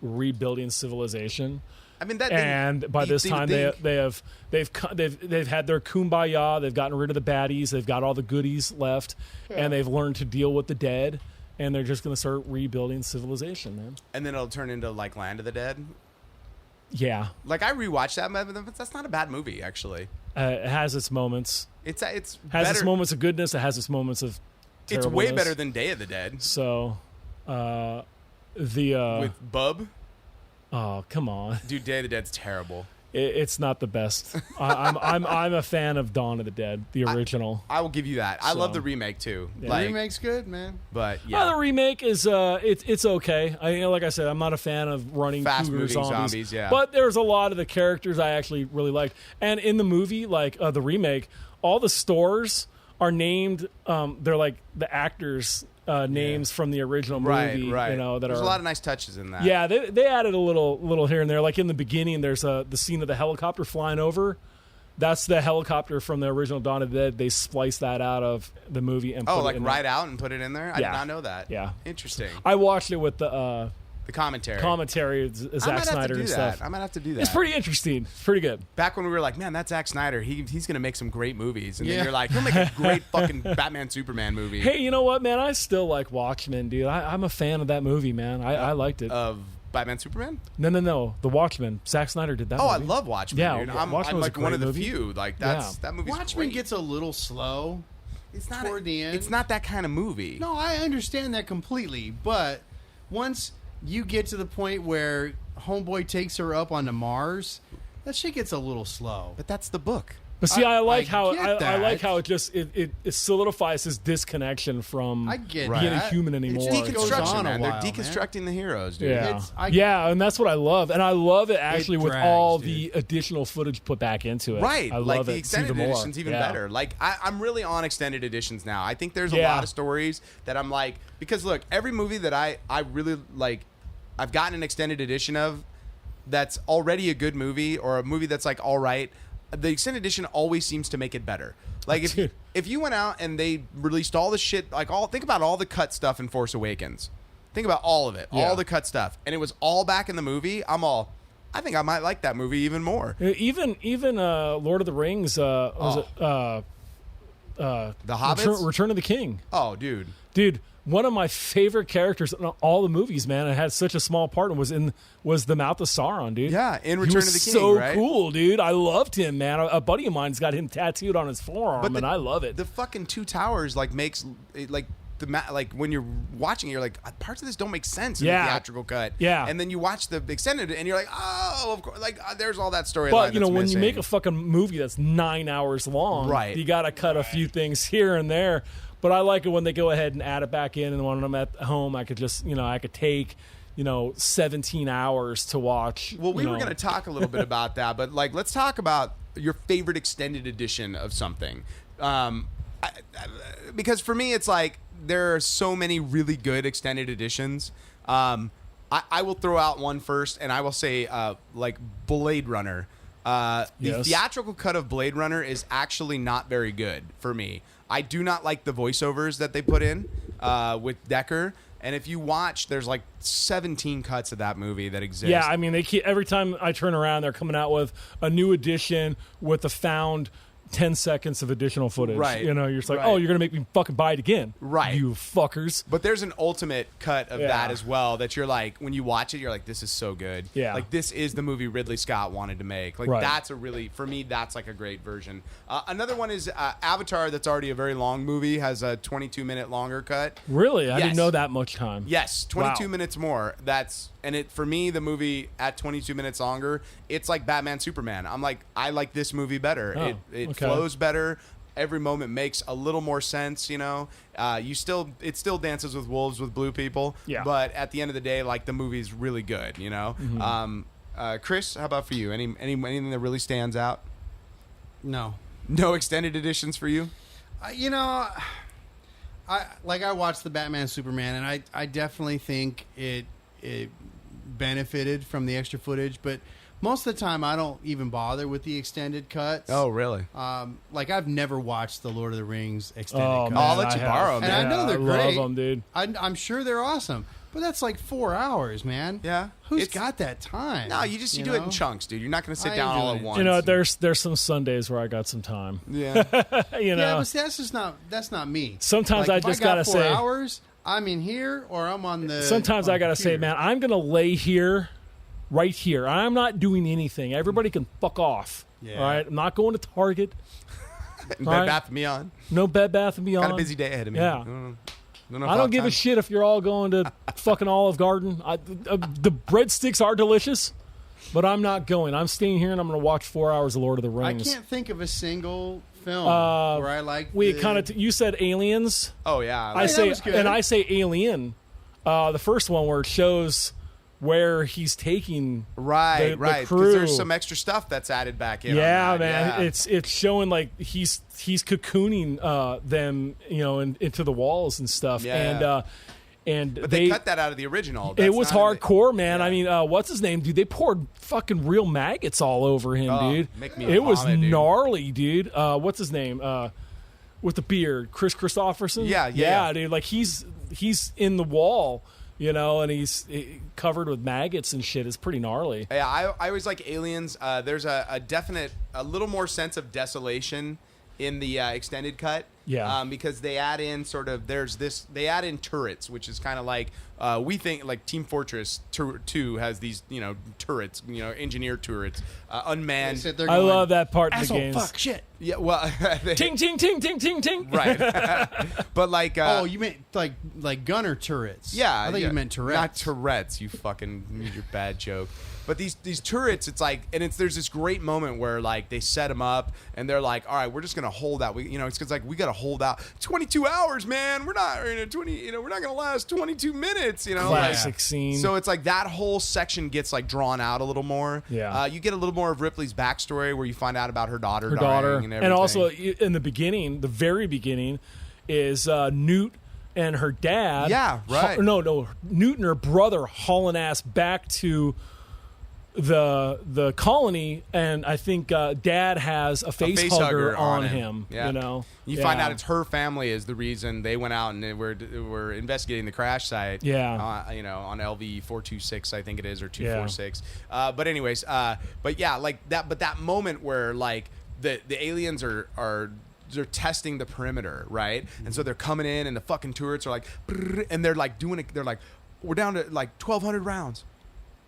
rebuilding civilization. I mean, that, and by this time they've had their kumbaya. They've gotten rid of the baddies. They've got all the goodies left, and they've learned to deal with the dead. And they're just going to start rebuilding civilization, man. And then it'll turn into, like, Land of the Dead. Yeah, like, I rewatched that movie. That's not a bad movie, actually. It has its moments. It's has better. Its moments of goodness. It has its moments of terribleness. It's way better than Day of the Dead. So, with Bub. Oh, come on. Dude, Day of the Dead's terrible. it's not the best. I'm a fan of Dawn of the Dead, the original. I will give you that. I love the remake too. Yeah. The remake's good, man. But yeah, the remake is it's okay. Like I said, I'm not a fan of running fast-moving zombies. yeah. But there's a lot of the characters I actually really liked. And in the movie, like the remake, all the stores are named. They're like the actors' names from the original movie. Right. You know, there's a lot of nice touches in that. Yeah, they added a little here and there. Like in the beginning, there's the scene of the helicopter flying over. That's the helicopter from the original Dawn of the Dead. They spliced that out of the movie and put it in right out and put it in there. I did not know that. Yeah, interesting. I watched it with the commentary, Zack Snyder and stuff. I might have to do that. It's pretty interesting. It's pretty good. Back when we were like, man, that's Zack Snyder. He's going to make some great movies. And then you're like, he'll make a great fucking Batman Superman movie. Hey, you know what, man? I still like Watchmen, dude. I'm a fan of that movie, man. I liked it. Of Batman Superman? No. The Watchmen. Zack Snyder did that movie. I love Watchmen, dude. I'm like one of the few. Like, that movie's Watchmen great. gets a little slow. It's not toward the end. It's not that kind of movie. No, I understand that completely. But once you get to the point where Homeboy takes her up onto Mars, that shit gets a little slow. But that's the book. But see, I like how it just it solidifies his disconnection from being a human anymore. It's deconstruction, man. They're while, deconstructing the heroes, dude. Yeah, and that's what I love, and I love it actually with all the additional footage put back into it. Right, I love like the it extended edition's even better. Like I'm really on extended editions now. I think there's a lot of stories that I'm like, because look, every movie that I really like, I've gotten an extended edition of that's already a good movie or a movie that's like all right. The extended edition always seems to make it better. Like if you went out and they released all the shit, like think about all the cut stuff in Force Awakens. Think about all of it, all the cut stuff, and it was all back in the movie. I think I might like that movie even more. Even Lord of the Rings. Was it The Hobbits? Return of the King. Oh, dude. One of my favorite characters in all the movies, man, and had such a small part, and was the Mouth of Sauron, dude. Yeah, in Return of the King, so right? cool, dude. I loved him, man. A buddy of mine's got him tattooed on his forearm, and I love it. The fucking Two Towers makes it when you're watching it, you're like, parts of this don't make sense in the theatrical cut. Yeah. And then you watch the extended, and you're like, oh, of course, there's all that storyline. But when you make a fucking movie that's 9 hours long, right, you got to cut a few things here and there. But I like it when they go ahead and add it back in, and when I'm at home, I could just, I could take, 17 hours to watch. Well, we were going to talk a little bit about that, but let's talk about your favorite extended edition of something. Because for me, it's like there are so many really good extended editions. I will throw out one first, and I will say Blade Runner. The theatrical cut of Blade Runner is actually not very good for me. I do not like the voiceovers that they put in with Decker. And if you watch, there's 17 cuts of that movie that exist. Yeah, I mean, every time I turn around, they're coming out with a new edition with the found 10 seconds of additional footage. Right. You're just like, oh, you're going to make me fucking buy it again. Right. You fuckers. But there's an ultimate cut of that as well that you're like, when you watch it, you're like, this is so good. Yeah. This is the movie Ridley Scott wanted to make. That's for me, that's a great version. Another one is Avatar, that's already a very long movie, has a 22-minute longer cut. Really? I didn't know that much time. Yes, 22 minutes more. For me, the movie at 22 minutes longer, it's like Batman Superman. I'm like, I like this movie better. Oh, it flows better. Every moment makes a little more sense, it still dances with wolves with blue people. Yeah. But at the end of the day, the movie's really good, Mm-hmm. Chris, how about for you? Anything that really stands out? No extended editions for you? I watched the Batman Superman, and I definitely think it benefited from the extra footage, but most of the time I don't even bother with the extended cuts. Oh, really? I've never watched the Lord of the Rings extended cuts. I'll let you borrow them. And I know they're great. I love them, dude. I'm sure they're awesome, but that's 4 hours, man. Yeah. Who's got that time? No, you do it in chunks, dude. You're not going to sit down all at once. There's some Sundays where I got some time. Yeah. Yeah, but that's not me. Sometimes I just got to say 4 hours, I'm in here or I'm on the Sometimes I got to say, man, I'm going to lay here right here. I'm not doing anything. Everybody can fuck off. Yeah. All right? I'm not going to Target. Bed Bath & Beyond. No Bed Bath & Beyond. Got a busy day ahead of me. Yeah. I don't give a shit if you're all going to fucking Olive Garden. The breadsticks are delicious. but I'm not going. I'm staying here and I'm going to watch 4 hours of Lord of the Rings. I can't think of a single film where I like. You said Aliens. Oh yeah, I say, that was good. and I say Alien, the first one where it shows where he's taking right, the because crew. there's some extra stuff that's added back in. Yeah, on that. man, Yeah. it's showing like he's cocooning them, into the walls and stuff. Yeah. And But they cut that out of the original. It That's was not in hardcore, man. Yeah. I mean, what's his name, dude? They poured fucking real maggots all over him, dude. Make me it was vomit, dude. gnarly, dude. What's his name? With the beard, Chris Christopherson. Yeah, dude. Like he's in the wall, and he's covered with maggots and shit. It's pretty gnarly. Yeah, I always like Aliens. There's a little more sense of desolation in the extended cut. Yeah. Because they add in they add in turrets, which is kind of like, we think like Team Fortress 2 has these, turrets, engineered turrets, unmanned. I love that part of the Asshole, games. fuck, shit. Yeah, well. Ting, ting, ting, ting, ting, ting. Right. But like. Oh, you meant like gunner turrets. Yeah. I thought you meant Tourette's. Not Tourette's, you fucking, your bad joke. But these turrets, it's like, and there's this great moment where like they set them up and they're like, all right, we're just gonna hold out. It's because like we gotta hold out 22 hours, man. We're not we're not gonna last 22 minutes. Classic scene. So it's like that whole section gets like drawn out a little more. Yeah. You get a little more of Ripley's backstory where you find out about her daughter dying and everything. And also in the beginning, the very beginning, is Newt and her dad. Yeah, right. No, Newt and her brother hauling ass back to the colony, and I think Dad has a face hugger on him. Yeah. You find out it's her family is the reason they went out and they were investigating the crash site. Yeah. On LV 426, I think it is, or 246. But anyways, but yeah, like that. But that moment where like the aliens are they're testing the perimeter, right? And so they're coming in, and the fucking turrets are like, and they're like doing it. They're like, we're down to like 1,200 rounds.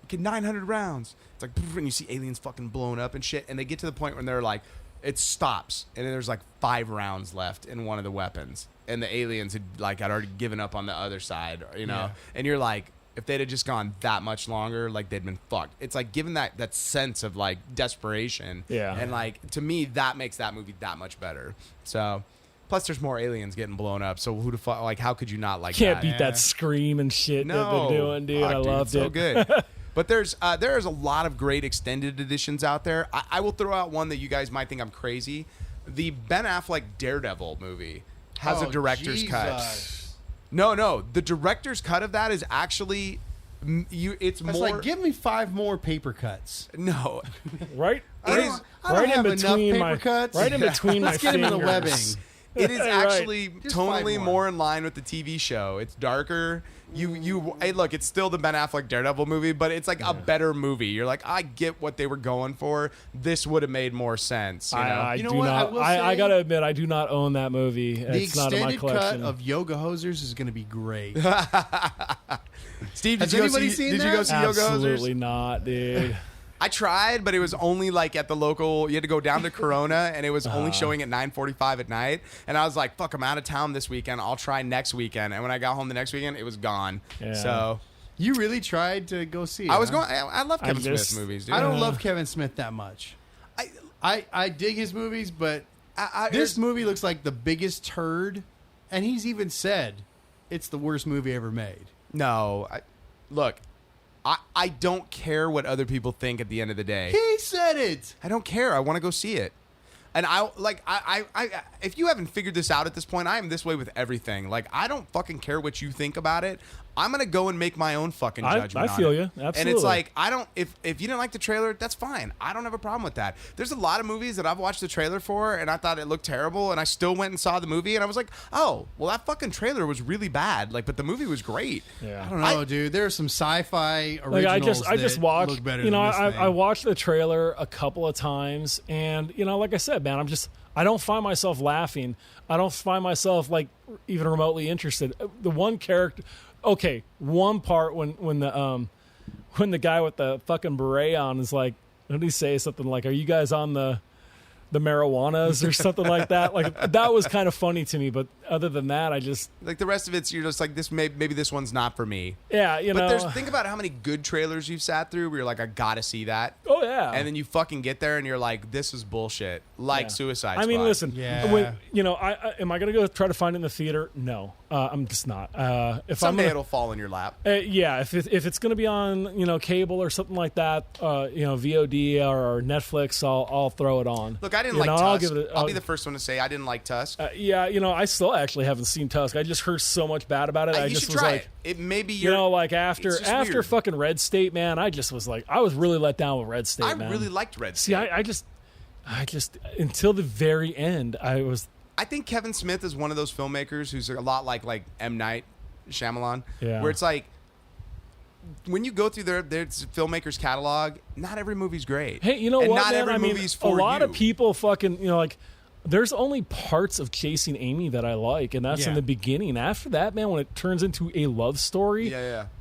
Get 900 rounds. It's like, and you see aliens fucking blown up and shit. And they get to the point when they're like, it stops, and then there's like 5 rounds left in one of the weapons, and the aliens had already given up on the other side, Yeah. And you're like, if they'd have just gone that much longer, like they'd been fucked. It's like given that sense of like desperation, and like to me that makes that movie that much better. So. Plus, there's more aliens getting blown up. So who the fuck? Like, how could you not like? Can't that? beat that scream and shit that they're doing, dude. Fuck, I loved it's it. So good. But there is a lot of great extended editions out there. I will throw out one that you guys might think I'm crazy. The Ben Affleck Daredevil movie has a director's cut. No, the director's cut of that is actually It's more like, give me 5 more paper cuts. No, right. I don't have enough paper cuts. Right in between my Let's get him in the fingers. webbing. It is actually Just 5 tonally more. more in line with the TV show. It's darker. Hey, look, it's still the Ben Affleck Daredevil movie, but it's like a better movie. You're like, I get what they were going for. This would have made more sense. I You know do what? not. I gotta admit, I do not own that movie. The It's not in my extended cut collection. of Yoga Hosers is going to be great. Steve, Has did you anybody go see? seen Did you go that? see Yoga Hosers? Absolutely not, dude. I tried, but it was only like at the local. You had to go down to Corona, and it was only showing at 9:45 at night. And I was like, "Fuck, I'm out of town this weekend. I'll try next weekend." And when I got home the next weekend, it was gone. Yeah. So You really tried to go see it. I was huh? going. I love Kevin just- Smith movies, dude. I don't love Kevin Smith that much. I dig his movies, but this movie looks like the biggest turd, and he's even said it's the worst movie ever made. No, look, I don't care what other people think at the end of the day. He said it. I don't care. I want to go see it. And I if you haven't figured this out at this point, I am this way with everything. Like, I don't fucking care what you think about it. I'm going to go and make my own fucking judgment I on feel it. you. Absolutely. And it's like, I don't, if you didn't like the trailer, that's fine. I don't have a problem with that. There's a lot of movies that I've watched the trailer for and I thought it looked terrible and I still went and saw the movie and I was like, oh, well, that fucking trailer was really bad. Like, but the movie was great. Yeah. I don't know, dude. There are some sci-fi originals Like I just that watched. look better You know, than this thing. I watched the trailer a couple of times, and you know, like I said, man, I don't find myself laughing. I don't find myself like even remotely interested. The one character, okay, one part when the guy with the fucking beret on is like, what did he say? Something like, "Are you guys on the the marijuanas or something like that. Like that was kind of funny to me, but other than that, I just like the rest of it's you're just like this. Maybe this one's not for me. Yeah, you know. But think about how many good trailers you've sat through where you're like, I gotta see that. Oh yeah. And then you fucking get there and you're like, this is bullshit. Like Suicide Squad. I mean, listen. Yeah. When, you know, am I gonna go try to find it in the theater? No, I'm just not. If someday it'll fall in your lap. Yeah, if it's gonna be on cable or something like that, VOD or Netflix, I'll throw it on. Look, I didn't like Tusk. I'll be the first one to say I didn't like Tusk. Yeah, I still actually haven't seen Tusk. I just heard so much bad about it. I you just should was try like, it maybe like after weird. fucking Red State, man, I just was like, I was really let down with Red State. I man. really liked Red State. See, I just until the very end, I think Kevin Smith is one of those filmmakers who's a lot like M. Night Shyamalan, where it's like when you go through their filmmakers catalog, not every movie's great. Hey, you know and what, not man? every movie's for a lot you. of people fucking like. There's only parts of Chasing Amy that I like, and that's in the beginning. After that, man, when it turns into a love story,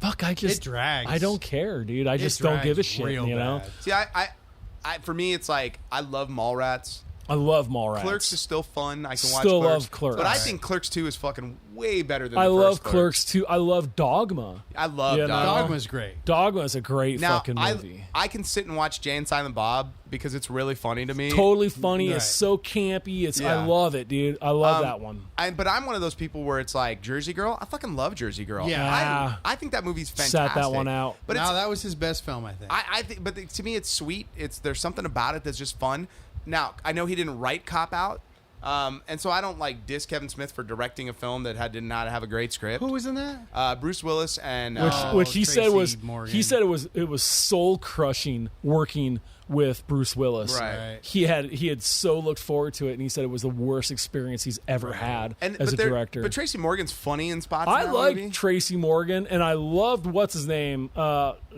fuck, it drags. I don't care, dude. I just don't give a shit, you know? Bad. See, I for me, it's like I love Mallrats. I love Mallrats. Clerks is still fun. I can watch Still Clerks. love Clerks. But I think Clerks 2 is fucking way better than I the first love Clerks too. I love Dogma. I love You know? Dogma. Dogma's great. Dogma is a great Now, fucking movie. I can sit and watch Jay and Silent Bob because it's really funny to me. Totally funny. Right. It's so campy. I Yeah. love it, dude. I love that one. But I'm one of those people where it's like Jersey Girl. I fucking love Jersey Girl. Yeah. I think that movie's fantastic. Sat that one out. But No, that was his best film, I think. I think, but to me, it's sweet. There's something about it that's just fun. Now, I know he didn't write Cop Out, and so I don't like diss Kevin Smith for directing a film that did not have a great script. Who was in that? Bruce Willis and Which he said Tracy was Morgan. he said it was soul crushing working with Bruce Willis. Right. He had so looked forward to it, and he said it was the worst experience he's ever had as a director. But Tracy Morgan's funny in spots. I in that like movie. Tracy Morgan, and I loved what's his name?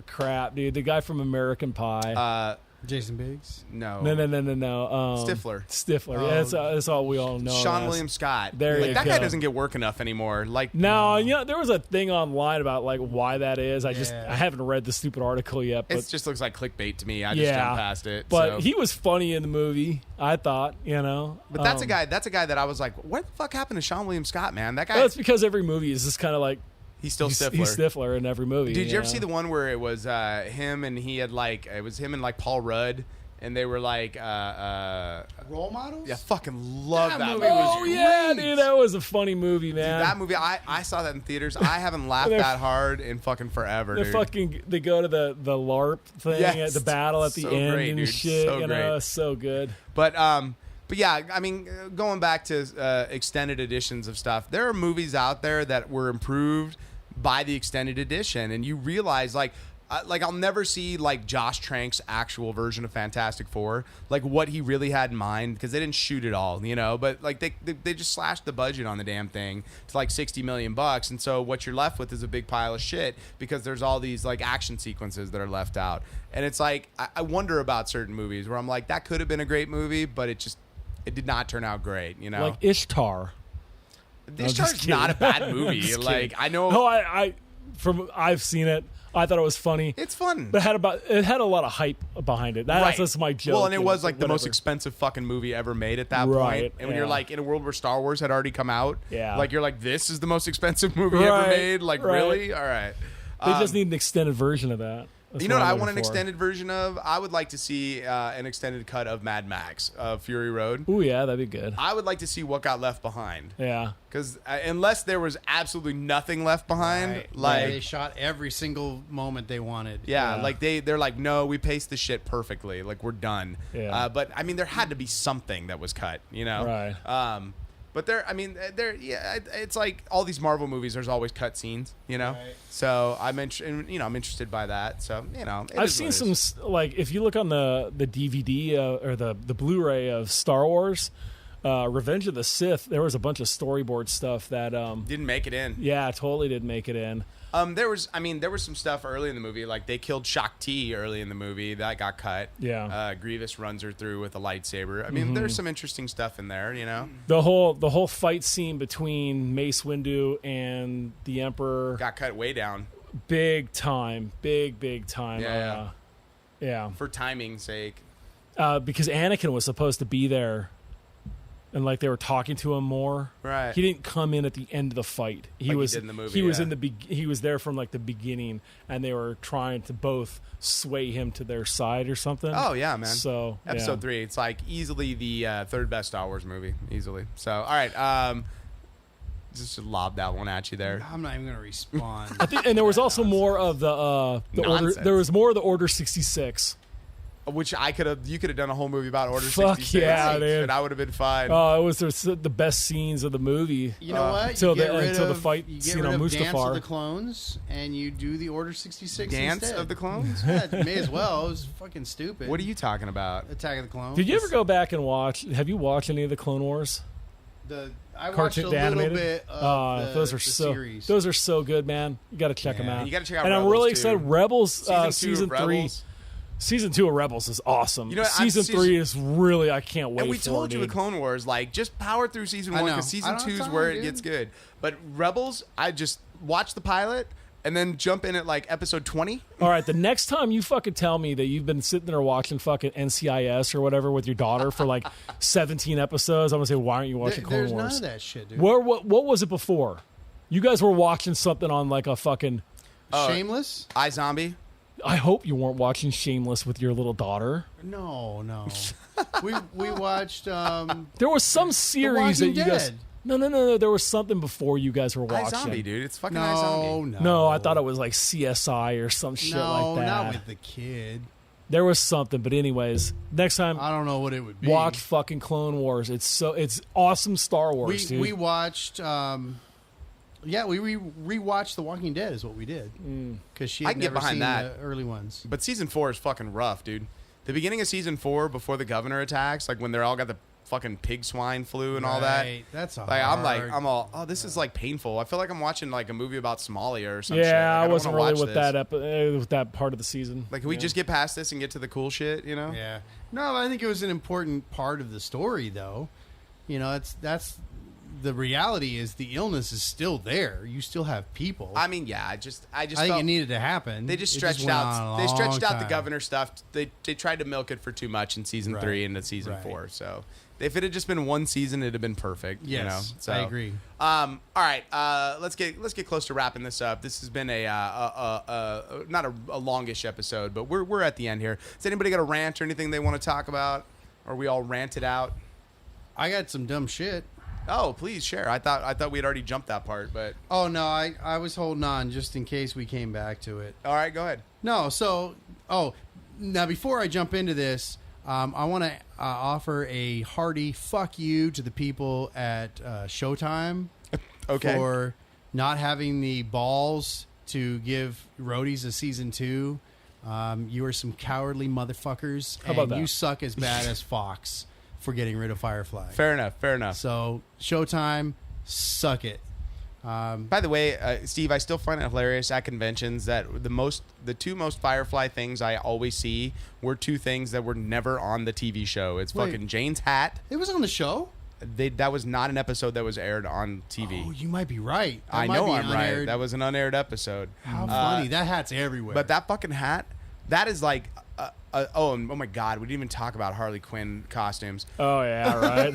Crap, dude, the guy from American Pie. Jason Biggs? No. No. Stifler. Stifler. Yeah, that's all we all know. Sean him as. William Scott. There you that go. guy doesn't get work enough anymore. Like No, there was a thing online about like why that is. I haven't read the stupid article yet. But it just looks like clickbait to me. I just jumped past it. But so. he was funny in the movie, I thought. But that's a guy. That's a guy that I was like, what the fuck happened to Sean William Scott, man? That guy. Well, it's because every movie is just kind of like he's still Stifler. He's Stifler in every movie. Did you ever see the one where it was him and he had like it was him and like Paul Rudd? And they were like Role models? Yeah, fucking love that movie. Oh yeah, dude, that was a funny movie, man. Dude, that movie, I saw that in theaters. I haven't laughed that hard in fucking forever, dude. They go to the LARP thing at the battle at the So end great, and dude. shit. So great. So good. But yeah, I mean, going back to extended editions of stuff, there are movies out there that were improved by the extended edition, and you realize like I'll never see like Josh Trank's actual version of Fantastic Four, like what he really had in mind, because they didn't shoot it all, but like they just slashed the budget on the damn thing to like $60 million, and so what you're left with is a big pile of shit because there's all these like action sequences that are left out, and it's like I wonder about certain movies where I'm like that could have been a great movie, but it did not turn out great, Like Ishtar. Ishtar's not a bad movie. Like I know. No, I've seen it. I thought it was funny. It's fun. But it had a lot of hype behind it. That's my joke. Well, and it was like the most expensive fucking movie ever made at that point. And when you're like in a world where Star Wars had already come out, like you're like, this is the most expensive movie ever made. Like really? All right. They just need an extended version of that. That's you know what I I'm want an looking for. extended version of? I would like to see an extended cut of Mad Max, Fury Road. Ooh, yeah, that'd be good. I would like to see what got left behind. Yeah. Because unless there was absolutely nothing left behind, like they shot every single moment they wanted. Yeah, like they're like, no, we paced the shit perfectly. Like we're done. Yeah. But I mean, there had to be something that was cut, Right. But it's like all these Marvel movies. There's always cut scenes, Right. So I'm interested by that. So I've seen some like if you look on the DVD or the Blu-ray of Star Wars. Revenge of the Sith, there was a bunch of storyboard stuff that didn't make it in. Yeah, totally didn't make it in. There was some stuff early in the movie, like they killed Shakti early in the movie that got cut. Yeah. Grievous runs her through with a lightsaber. I mean, there's some interesting stuff in there, The whole fight scene between Mace Windu and the Emperor got cut way down. Big time. Yeah. For timing's sake. because Anakin was supposed to be there, and like they were talking to him more. Right. He didn't come in at the end of the fight. He Like was he did in the movie, he was yeah. in the he was there from like the beginning, and they were trying to both sway him to their side or something. Oh yeah, man. So Episode 3, it's like easily the third best Star Wars movie, easily. So all right, just lob that one at you there. I'm not even going to respond. I think, and there was also more of the order. Nonsense. There was more of the Order 66. Which you could have done a whole movie about Order Fuck 66. yeah, dude. And I would have been fine. Oh, it was the best scenes of the movie. You know what? Until You get rid the of- fight you get scene rid on of Dance Mustafar. of the Clones, and you do the Order 66 Dance instead. of the Clones? Yeah, may as well. It was fucking stupid. What are you talking about? Attack of the Clones. Did you ever go back and watch? Have you watched any of the Clone Wars? I watched Cartoon a little animated? bit of Those are the so series. those are so good, man. You got to check them Yeah. out. You gotta check out And I'm Rebels, really too. excited. Rebels Season 2 season of 3. Rebels. Season 2 of Rebels is awesome. You know what, season 3 is really I can't wait And we for told it, you with dude. Clone Wars, like, just power through season I 1 know. because I season don't 2 is have where time, it dude. gets good. But Rebels, I just watch the pilot and then jump in at like episode 20. All right, the next time you fucking tell me that you've been sitting there watching fucking NCIS or whatever with your daughter for like 17 episodes, I'm gonna say, why aren't you watching Clone There's Wars? none of that shit, dude. What was it before? You guys were watching something on like a fucking. Shameless? iZombie. I hope you weren't watching Shameless with your little daughter. No. we watched. There was some series that Walking you guys. Dead. No. There was something before you guys were watching. iZombie, dude. It's fucking No, iZombie. No, I thought it was like CSI or some shit No, like that. not with the kid. There was something, but anyways, next time I don't know what it would be. watch fucking Clone Wars. It's awesome Star Wars, dude. We watched. Yeah, we rewatched The Walking Dead is what we did because she I had can get never behind seen that. the early ones. But season 4 is fucking rough, dude. The beginning of season 4, before the governor attacks, like when they're all got the fucking pig swine flu and all that. Right, that's Like hard. I'm all, oh, this is like painful. I feel like I'm watching like a movie about Somalia or some shit. yeah, Like, I wasn't don't wanna really watch with this. with that part of the season. Like, can we just get past this and get to the cool shit? You know? Yeah. No, I think it was an important part of the story, though. You know, that's the reality is the illness is still there. You still have people. I mean, yeah. I just I think felt it needed to happen. they just It stretched went out. on a They stretched long out the time. governor stuff. They tried to milk it for too much in season Right. 3 into season 4. So if it had just been one season, it'd have been perfect. Yes, you know? So, I agree. All right, let's get close to wrapping this up. This has been a not a longish episode, but we're at the end here. Has anybody got a rant or anything they want to talk about? Or we all ranted out? I got some dumb shit. Oh, please share. I thought we had already jumped that part, but Oh no, I was holding on just in case we came back to it. all right, go ahead. No, so now before I jump into this, I want to offer a hearty fuck you to the people at Showtime Okay. for not having the balls to give Roadies a season 2. You are some cowardly motherfuckers, How about and that? you suck as bad as Fox for getting rid of Firefly. Fair enough. So Showtime, suck it. By the way, Steve, I still find it hilarious at conventions that the two most Firefly things I always see were two things that were never on the TV show. It's Wait. fucking Jane's hat. It was on the show. That was not an episode that was aired on TV. Oh, you might be right. That I might know be I'm right. unaired. That was an unaired episode. How funny. That hat's everywhere. But that fucking hat, that is like, oh my God, we didn't even talk about Harley Quinn costumes. Oh yeah, right.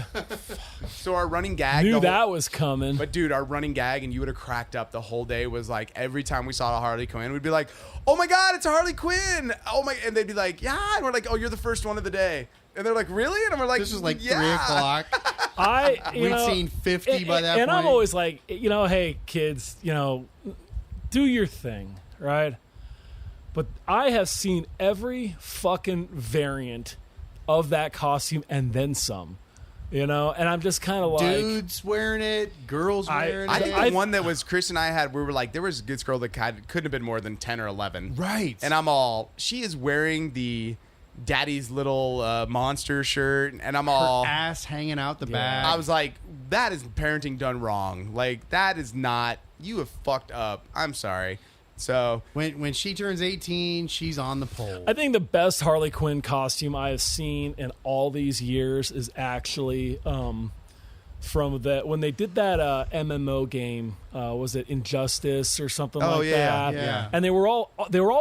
So our running gag, Knew that was coming. But dude, our running gag, and you would have cracked up the whole day, was like every time we saw a Harley Quinn, we'd be like, "Oh my God, it's a Harley Quinn!" Oh my, and they'd be like, "Yeah," and we're like, "Oh, you're the first one of the day," and they're like, "Really?" And we're like, this was like yeah. 3 o'clock. We'd seen 50 by that and point. I'm always like, hey, kids, do your thing, right? But I have seen every fucking variant of that costume and then some, and I'm just kind of like, Dudes wearing it, girls wearing I it. think the one that was Chris and I had, we were like, there was this girl that couldn't have been more than 10 or 11. Right. And I'm all, she is wearing the daddy's little monster shirt, and I'm all, ass hanging out the back. I was like, that is parenting done wrong. Like, that is not, you have fucked up. I'm sorry. So when she turns 18, she's on the pole. I think the best Harley Quinn costume I have seen in all these years is actually from when they did that MMO game. Was it Injustice or something like that? Yeah. And they were all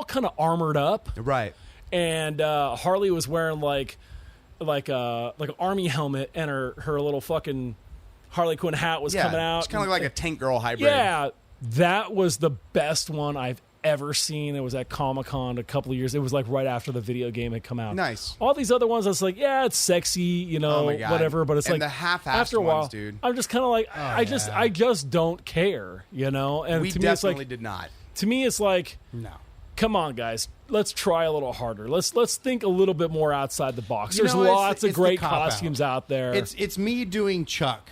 kind of armored up, right. and Harley was wearing like like an army helmet, and her little fucking Harley Quinn hat was coming out. It's kind of like a Tank Girl hybrid. Yeah, that was the best one I've ever seen. It was at Comic-Con a couple of years. It was like right after the video game had come out. Nice. All these other ones, I was like, yeah, it's sexy, you know, whatever. But it's and like the half-assed after a while, ones, dude. I'm just kind of like, I just don't care, you know. And We to me, it's definitely like, did not. to me, it's like, No. come on, guys, let's try a little harder. Let's think a little bit more outside the box. You There's know, lots of it's the great cop-out. costumes out there. It's me doing Chuck.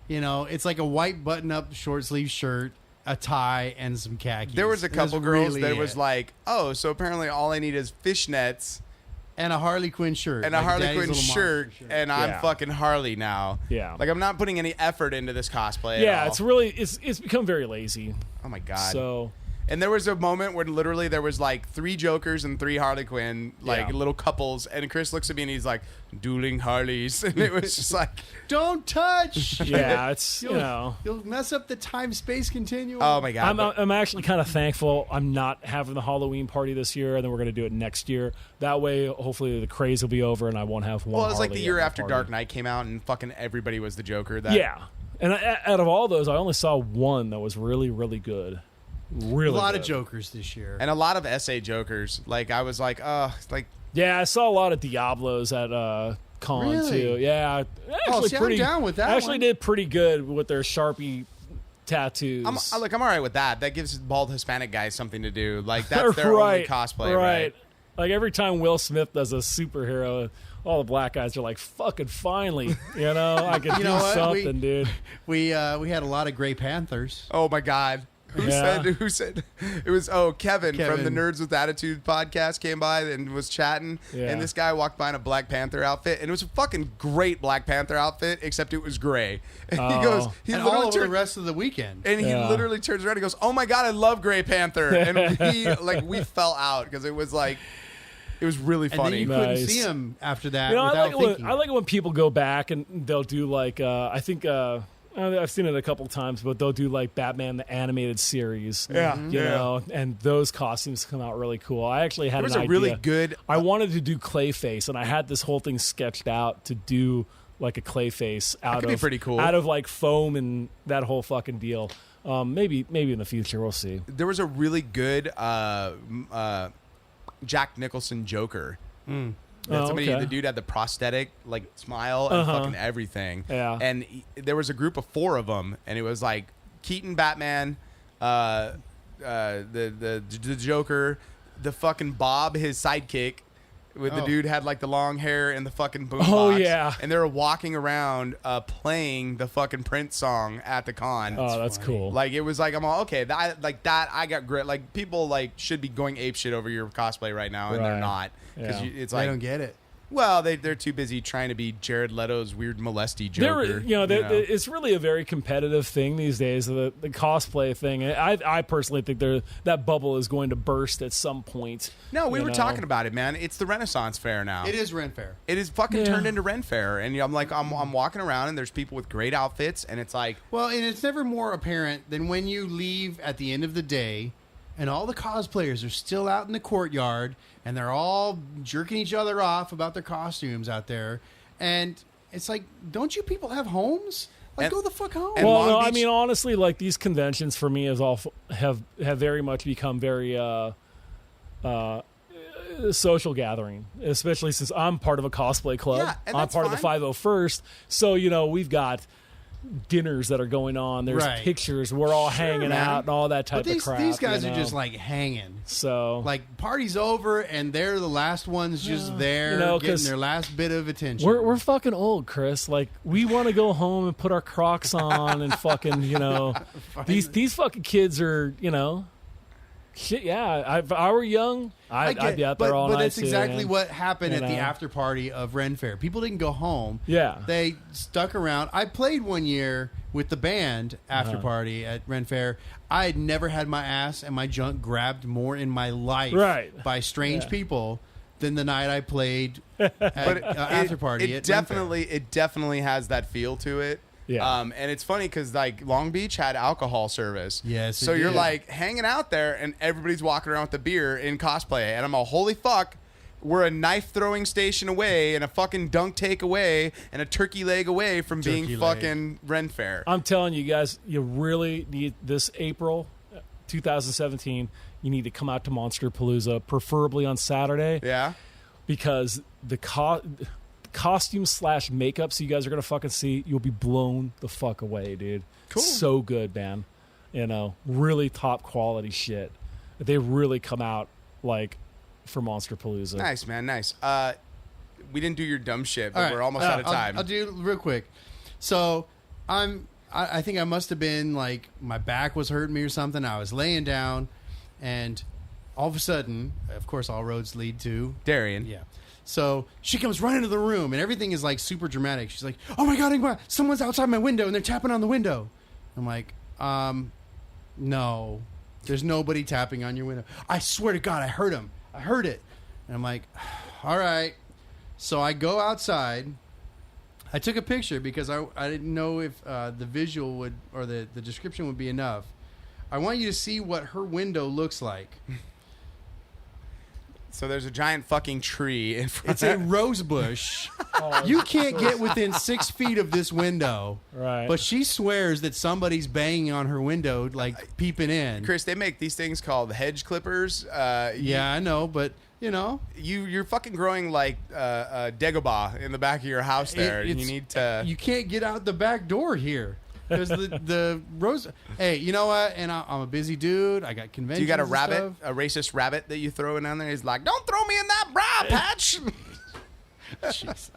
You know, it's like a white button-up short sleeve shirt, a tie, and some khakis. There was a couple That's girls really that it. was like, oh, so apparently all I need is fishnets and a Harley Quinn shirt. and a like Harley Daddy's Quinn Little shirt, Monster and I'm Yeah. fucking Harley now. Yeah. Like, I'm not putting any effort into this cosplay yeah, at all. it's really it's become very lazy. Oh, my God. So And there was a moment where literally there was like 3 Jokers and 3 Harley Quinn, like Yeah. little couples. And Chris looks at me and he's like, dueling Harleys. And it was just like, Don't touch. yeah, it's you know. You'll mess up the time-space continuum. oh my God. I'm actually kind of thankful I'm not having the Halloween party this year, and then we're going to do it next year. That way, hopefully, the craze will be over, and I won't have one. Well, it was like Harley the year at my after party. Dark Knight came out and fucking everybody was the Joker. That Yeah, and out of all those, I only saw one that was really, really good. Really, a lot good. of Jokers this year. And a lot of SA Jokers. Like, I was like, like, Yeah, I saw a lot of Diablos at con Really? too. Yeah, actually see, I'm pretty. down with that Actually, one. did pretty good with their Sharpie tattoos. I'm all right with that. That gives bald Hispanic guys something to do. Like, that's their only cosplay, right? Like every time Will Smith does a superhero, all the black guys are like, "Fucking finally!" You know, I could do know what? something, dude. We had a lot of Gray Panthers. Oh, my God. Who said it was Kevin from the Nerds with Attitude podcast came by and was chatting, Yeah. and this guy walked by in a Black Panther outfit, and it was a fucking great Black Panther outfit, except it was gray. And he goes, he and literally all over the turned, rest of the weekend. and he Yeah. literally turns around and goes, "Oh my God, I love Gray Panther," and we fell out because it was like, it was really and then funny. you couldn't Nice. see him after that You know, without thinking. I like it when people go back and they'll do like I think I've seen it a couple times, but they'll do like Batman the animated series. Yeah. you know, and those costumes come out really cool. I actually had There was an a idea. really good. I wanted to do Clayface, and I had this whole thing sketched out to do like a Clayface out could of be pretty cool. out of like foam and that whole fucking deal. Maybe in the future we'll see. There was a really good Jack Nicholson Joker. The dude had the prosthetic like smile and fucking everything. Yeah. And there was a group of 4 of them, and it was like Keaton, Batman, the Joker, the fucking Bob, his sidekick. With the dude had like the long hair and the fucking boombox. Oh, yeah. And they were walking around playing the fucking Prince song at the con. Oh, that's cool. Like, it was like, I'm all, okay, I got grit. Like, people like should be going apeshit over your cosplay right now, and they're Right. not. Because Yeah. it's I like, don't get it. well, they're too busy trying to be Jared Leto's weird molesty Joker. It's really a very competitive thing these days. The cosplay thing. I personally think that bubble is going to burst at some point. No, we you were know? talking about it, man. It's the Renaissance Fair now. It is Ren Fair. It is fucking Yeah. turned into Ren Fair, and I'm like, I'm walking around, and there's people with great outfits, and it's like, Well, and it's never more apparent than when you leave at the end of the day and all the cosplayers are still out in the courtyard and they're all jerking each other off about their costumes out there. And it's like, don't you people have homes? Like, And- go the fuck home. and Well, Long no, I Beach- mean honestly, like these conventions for me have very much become very social gathering, especially since I'm part of a cosplay club. Yeah, and I'm that's part of the fine. 501st, so we've got dinners that are going on. There's Right. pictures. We're all hanging man. out and all that type but of crap. these guys you are know? just like hanging. so Like, party's over and they're the last ones just there You know, getting 'cause their last bit of attention. We're fucking old, Chris. Like we want to go home and put our Crocs on and fucking these fucking kids are shit. Yeah, if I were young, I'd be out there all but night. that's exactly too, man. what happened You at the know? after party of Ren Fair. People didn't go home. Yeah. They stuck around. I played one year with the band after party at Ren Fair. I had never had my ass and my junk grabbed more in my life Right. by strange Yeah. people than the night I played at after party. It at Ren Fair. definitely has that feel to it. Yeah. And it's funny because like Long Beach had alcohol service. Yes, it So you're did. like hanging out there, and everybody's walking around with the beer in cosplay, and I'm all, holy fuck. we're a knife throwing station away and a fucking dunk take away and a turkey leg away from being fucking Ren Fair. I'm telling you guys, you really need this April 2017. You need to come out to Monster Palooza, preferably on Saturday. Yeah. Because the costumes / makeup you guys are going to fucking see, you'll be blown the fuck away, dude. Cool. So good, man. You know, really top quality shit. They really come out like for Monster Palooza. Nice, man. Nice. We didn't do your dumb shit, but All right, we're almost out of time. I'll do it real quick. So I think I must have been like my back was hurting me or something. I was laying down, and all of a sudden, of course, all roads lead to Darian. Yeah. So she comes running into the room, and everything is like super dramatic. She's like, "Oh my god, someone's outside my window, and they're tapping on the window." I'm like, no, there's nobody tapping on your window. I swear to God, I heard him. I heard it. And I'm like, all right. So I go outside. I took a picture because I didn't know if the visual would or the description would be enough. I want you to see what her window looks like. So there's a giant fucking tree in front. It's a rose bush. You can't get within 6 feet of this window. Right. But she swears that somebody's banging on her window, like peeping in. Chris, they make these things called hedge clippers. Yeah, I know, but you know, you're fucking growing like Dagobah in the back of your house there. You need to. You can't get out the back door here. There's the rose. Hey, you know what? And I'm a busy dude. I got conventions. Do you got a and rabbit, stuff. a racist rabbit that you throw in down there? He's like, "Don't throw me in that brow patch." Jesus.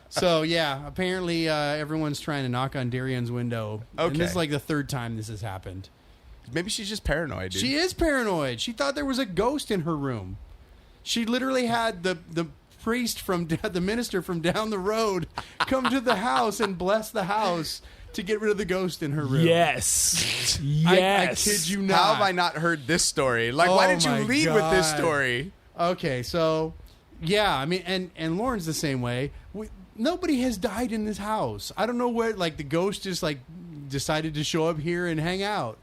So yeah, apparently everyone's trying to knock on Darian's window. Okay. And this is like the third time this has happened. Maybe she's just paranoid, dude. She is paranoid. She thought there was a ghost in her room. She literally had the priest the minister from down the road come to the house and bless the house to get rid of the ghost in her room. Yes. I kid you not. How have I not heard this story? Like, why didn't you my lead with this God. story? Okay, so yeah, I mean, and Lauren's the same way. Nobody has died in this house. I don't know where, like, the ghost just like decided to show up here and hang out.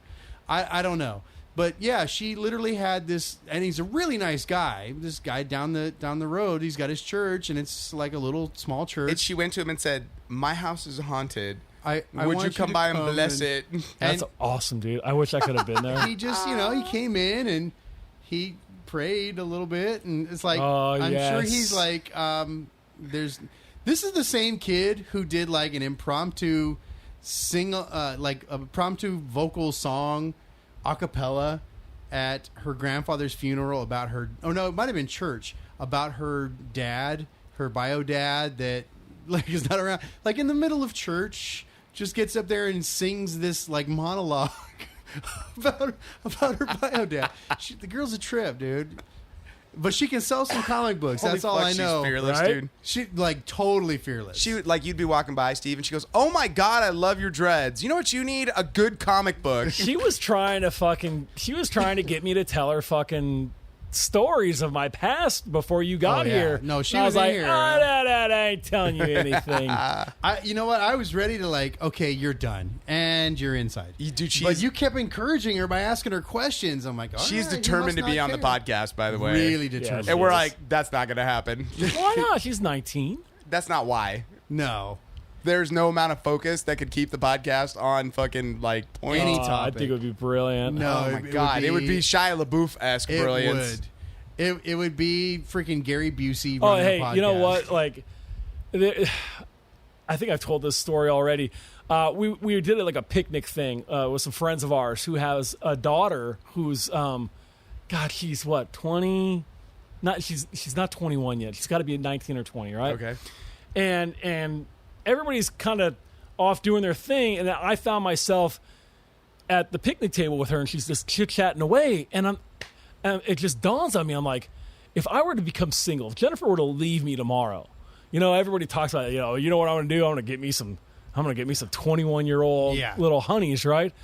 I don't know, but yeah, she literally had this, and he's a really nice guy. This guy down the road, he's got his church, and it's like a little small church. And she went to him and said, "My house is haunted. I Would you come by and bless it?" That's awesome, dude. I wish I could have been there. He just, he came in and he prayed a little bit, and it's like, I'm sure he's like, this is the same kid who did like an impromptu like a impromptu vocal song a cappella at her grandfather's funeral about her, oh no, it might have been church, about her dad, her bio dad that like is not around, like in the middle of church, just gets up there and sings this like monologue about her bio dad. The girl's a trip, dude. But she can sell some comic books. Holy That's all fuck, I know. She's fearless, right? dude. She like totally fearless. She like, you'd be walking by, Steve, and she goes, "Oh my God, I love your dreads. You know what you need? A good comic book." She was trying to get me to tell her fucking stories of my past before you got yeah. here. No, she I was was like, in here. I ain't telling you anything. You know what? I was ready to like, okay, you're done, and you're inside. Dude, but you kept encouraging her by asking her questions. I'm like, all she's right, you determined to must be not on the care. podcast, by the way. Really determined. And we're Yes. like, that's not going to happen. Why not? She's 19. That's not why. No. There's no amount of focus that could keep the podcast on fucking like point. Any I topic. think it would be brilliant. No. Oh my it God, would it would be- be Shia LaBeouf-esque It brilliance. would. It would be freaking Gary Busey. Oh, running a hey, you know podcast. what? Like, I think I've told this story already. We did it like a picnic thing with some friends of ours who has a daughter who's, God, she's what, 20? She's not 21 yet. She's got to be 19 or 20, right? Okay. And everybody's kind of off doing their thing, and I found myself at the picnic table with her, and she's just chit-chatting away, and it just dawns on me, I'm like, if I were to become single, if Jennifer were to leave me tomorrow, everybody talks about, you know what I'm going to do? I'm going to get me some 21-year-old little honeys, right?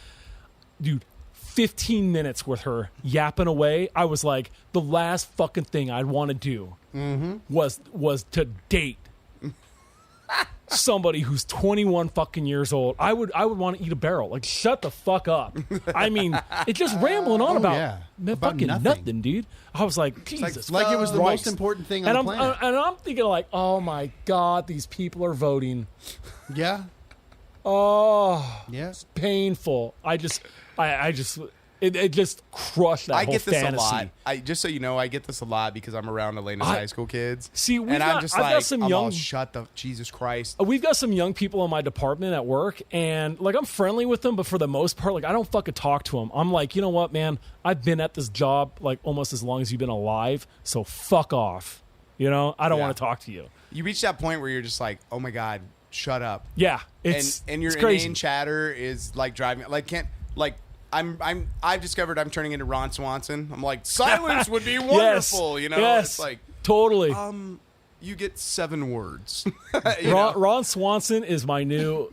Dude, 15 minutes with her yapping away, I was like, the last fucking thing I'd want to do was to date somebody who's 21 fucking years old, I would want to eat a barrel. Like, shut the fuck up. I mean, it's just rambling on about fucking nothing, dude. I was like, Jesus, like it was the most important thing on the planet. And I'm thinking like, oh my God, these people are voting. Yeah. Oh, yeah. It's painful. I just it just crushed that whole fantasy. I get this a lot. Just so you know, I get this a lot because I'm around Elena's high school kids. See, I'm got some young. Shut the Jesus Christ. We've got some young people in my department at work, and like I'm friendly with them, but for the most part, like I don't fucking talk to them. I'm like, you know what, man? I've been at this job like almost as long as you've been alive, so fuck off. You know, I don't want to talk to you. You reach that point where you're just like, oh my God, shut up. Yeah, and your inane chatter is like driving. I've discovered I'm turning into Ron Swanson. I'm like, silence would be wonderful. Yes, you know, yes, it's like totally. You get 7 words. Ron Swanson is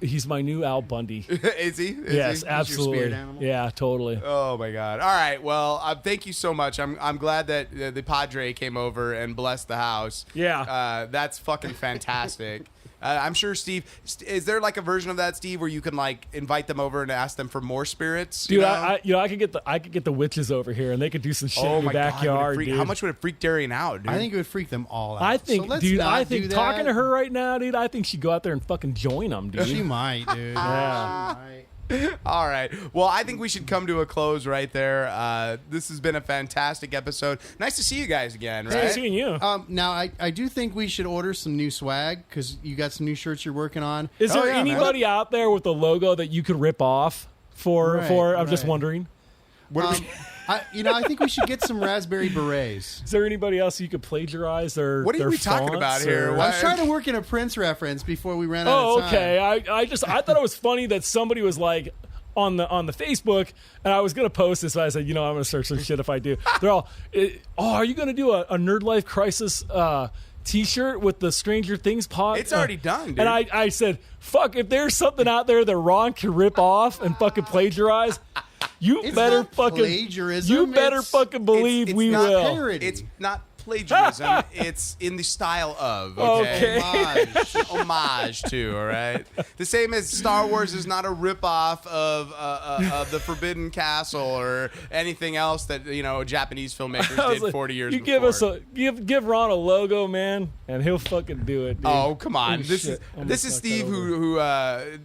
he's my new Al Bundy. Is he? Yes, he? absolutely. Yeah, totally. Oh my God. All right. Well, thank you so much. I'm glad that the Padre came over and blessed the house. Yeah. That's fucking fantastic. I'm sure, Steve, is there like a version of that, Steve, where you can like invite them over and ask them for more spirits? Dude, I could get the witches over here and they could do some shit in your backyard. God, how much would it freak Darian out, dude? I think it would freak them all out. I think talking to her right now, dude, I think she'd go out there and fucking join them, dude. She might, dude. Yeah. She might. All right. Well, I think we should come to a close right there. This has been a fantastic episode. Nice to see you guys again, right? Nice seeing you. Now, I do think we should order some new swag because you got some new shirts you're working on. Is there anybody out there with a logo that you could rip off for? I'm just wondering. I think we should get some raspberry berets. Is there anybody else you could plagiarize? What are we talking about here? I was trying to work in a Prince reference before we ran out of time. Okay. I thought it was funny that somebody was like on the Facebook, and I was gonna post this, but I said, I'm gonna search some shit if I do. They're all, are you gonna do a Nerdlife Crisis T-shirt with the Stranger Things pod? It's already done, dude. And I said, fuck, if there's something out there that Ron can rip off and fucking plagiarize. You better fucking believe we will. Parody. It's not plagiarism. It's in the style of. Okay. Homage to. All right. The same as Star Wars is not a ripoff of the Forbidden Castle or anything else that Japanese filmmakers did 40 years before. Give Ron a logo, man, and he'll fucking do it. Dude. Oh come on! This is Steve who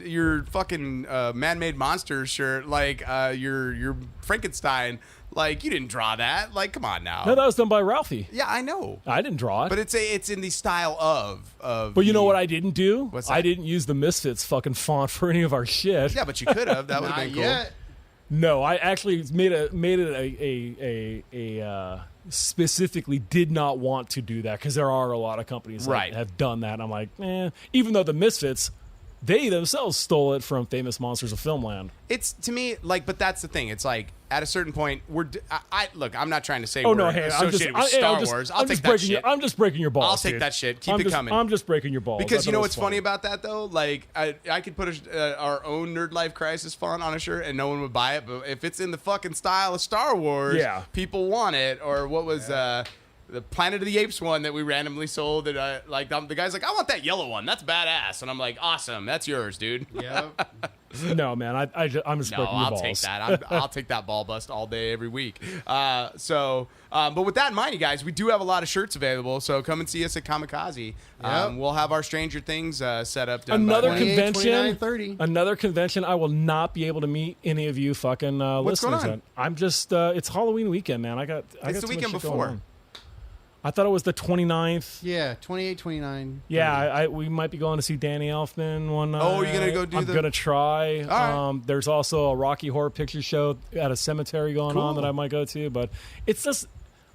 your fucking man-made monster shirt, like your Frankenstein. Like, you didn't draw that. Like, come on now. No, that was done by Ralphie. Yeah, I know. I didn't draw it. But it's in the style of. But you know what I didn't do? What's that? I didn't use the Misfits fucking font for any of our shit. Yeah, but you could have. That would have been cool. Yet. No, I actually made it a specifically did not want to do that because there are a lot of companies that have done that. I'm like, even though the Misfits, they themselves stole it from Famous Monsters of Filmland. It's, to me, like, but that's the thing. It's like, at a certain point, look, I'm not trying to say associated with Star Wars. I'll take that shit. I'm just breaking your balls, I'll take that shit. Keep it coming. I'm just breaking your balls. Because you know what's funny about that, though? Like, I could put our own Nerdlife Crisis font on a shirt and no one would buy it. But if it's in the fucking style of Star Wars, people want it. Or what was... the Planet of the Apes one that we randomly sold that the guy's like, I want that yellow one. That's badass. And I'm like, awesome. That's yours, dude. Yep. No, man. I'm just breaking your balls. I'll take that. I'll take that ball bust all day, every week. But with that in mind, you guys, we do have a lot of shirts available. So come and see us at Kamikaze. Yep. We'll have our Stranger Things set up. Another convention. I will not be able to meet any of you fucking What's listeners. going on? I'm just. It's Halloween weekend, man. It's the weekend before. I thought it was the 29th. Yeah, 28, 29. Yeah, we might be going to see Danny Elfman one night. Oh, you're going to go do I'm going to try. All right. There's also a Rocky Horror Picture Show at a cemetery going on that I might go to. But it's just,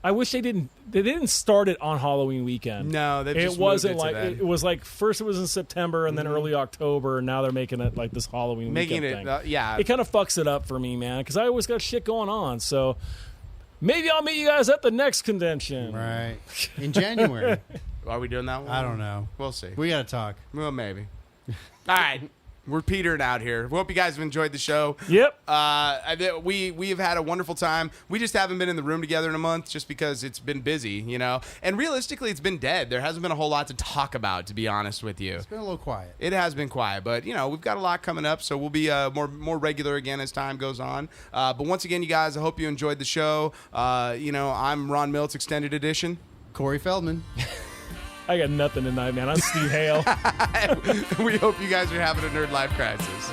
I wish they didn't start it on Halloween weekend. No, it wasn't like, it was like, first it was in September and then early October, and now they're making it like this Halloween weekend thing. It kind of fucks it up for me, man, because I always got shit going on. So... maybe I'll meet you guys at the next convention. Right. In January. Are we doing that one? I don't know. We'll see. We got to talk. Well, maybe. All right. We're petering out here. We hope you guys have enjoyed the show. Yep. We've had a wonderful time. We just haven't been in the room together in a month just because it's been busy, you know. And realistically, it's been dead. There hasn't been a whole lot to talk about, to be honest with you. It's been a little quiet. It has been quiet, but you know we've got a lot coming up, so we'll be more regular again as time goes on. But once again, you guys, I hope you enjoyed the show. You know, I'm Ron Milts, Extended Edition. Corey Feldman. I got nothing tonight, man. I'm Steve Hale. We hope you guys are having a Nerdlife Crisis.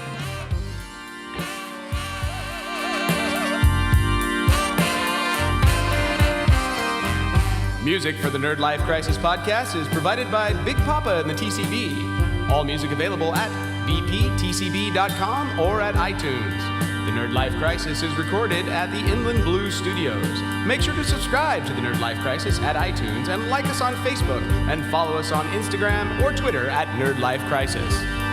Music for the Nerdlife Crisis podcast is provided by Big Papa and the TCB. All music available at bptcb.com or at iTunes. The Nerdlife Crisis is recorded at the Inland Blue Studios. Make sure to subscribe to the Nerdlife Crisis at iTunes and like us on Facebook and follow us on Instagram or Twitter at Nerdlife Crisis.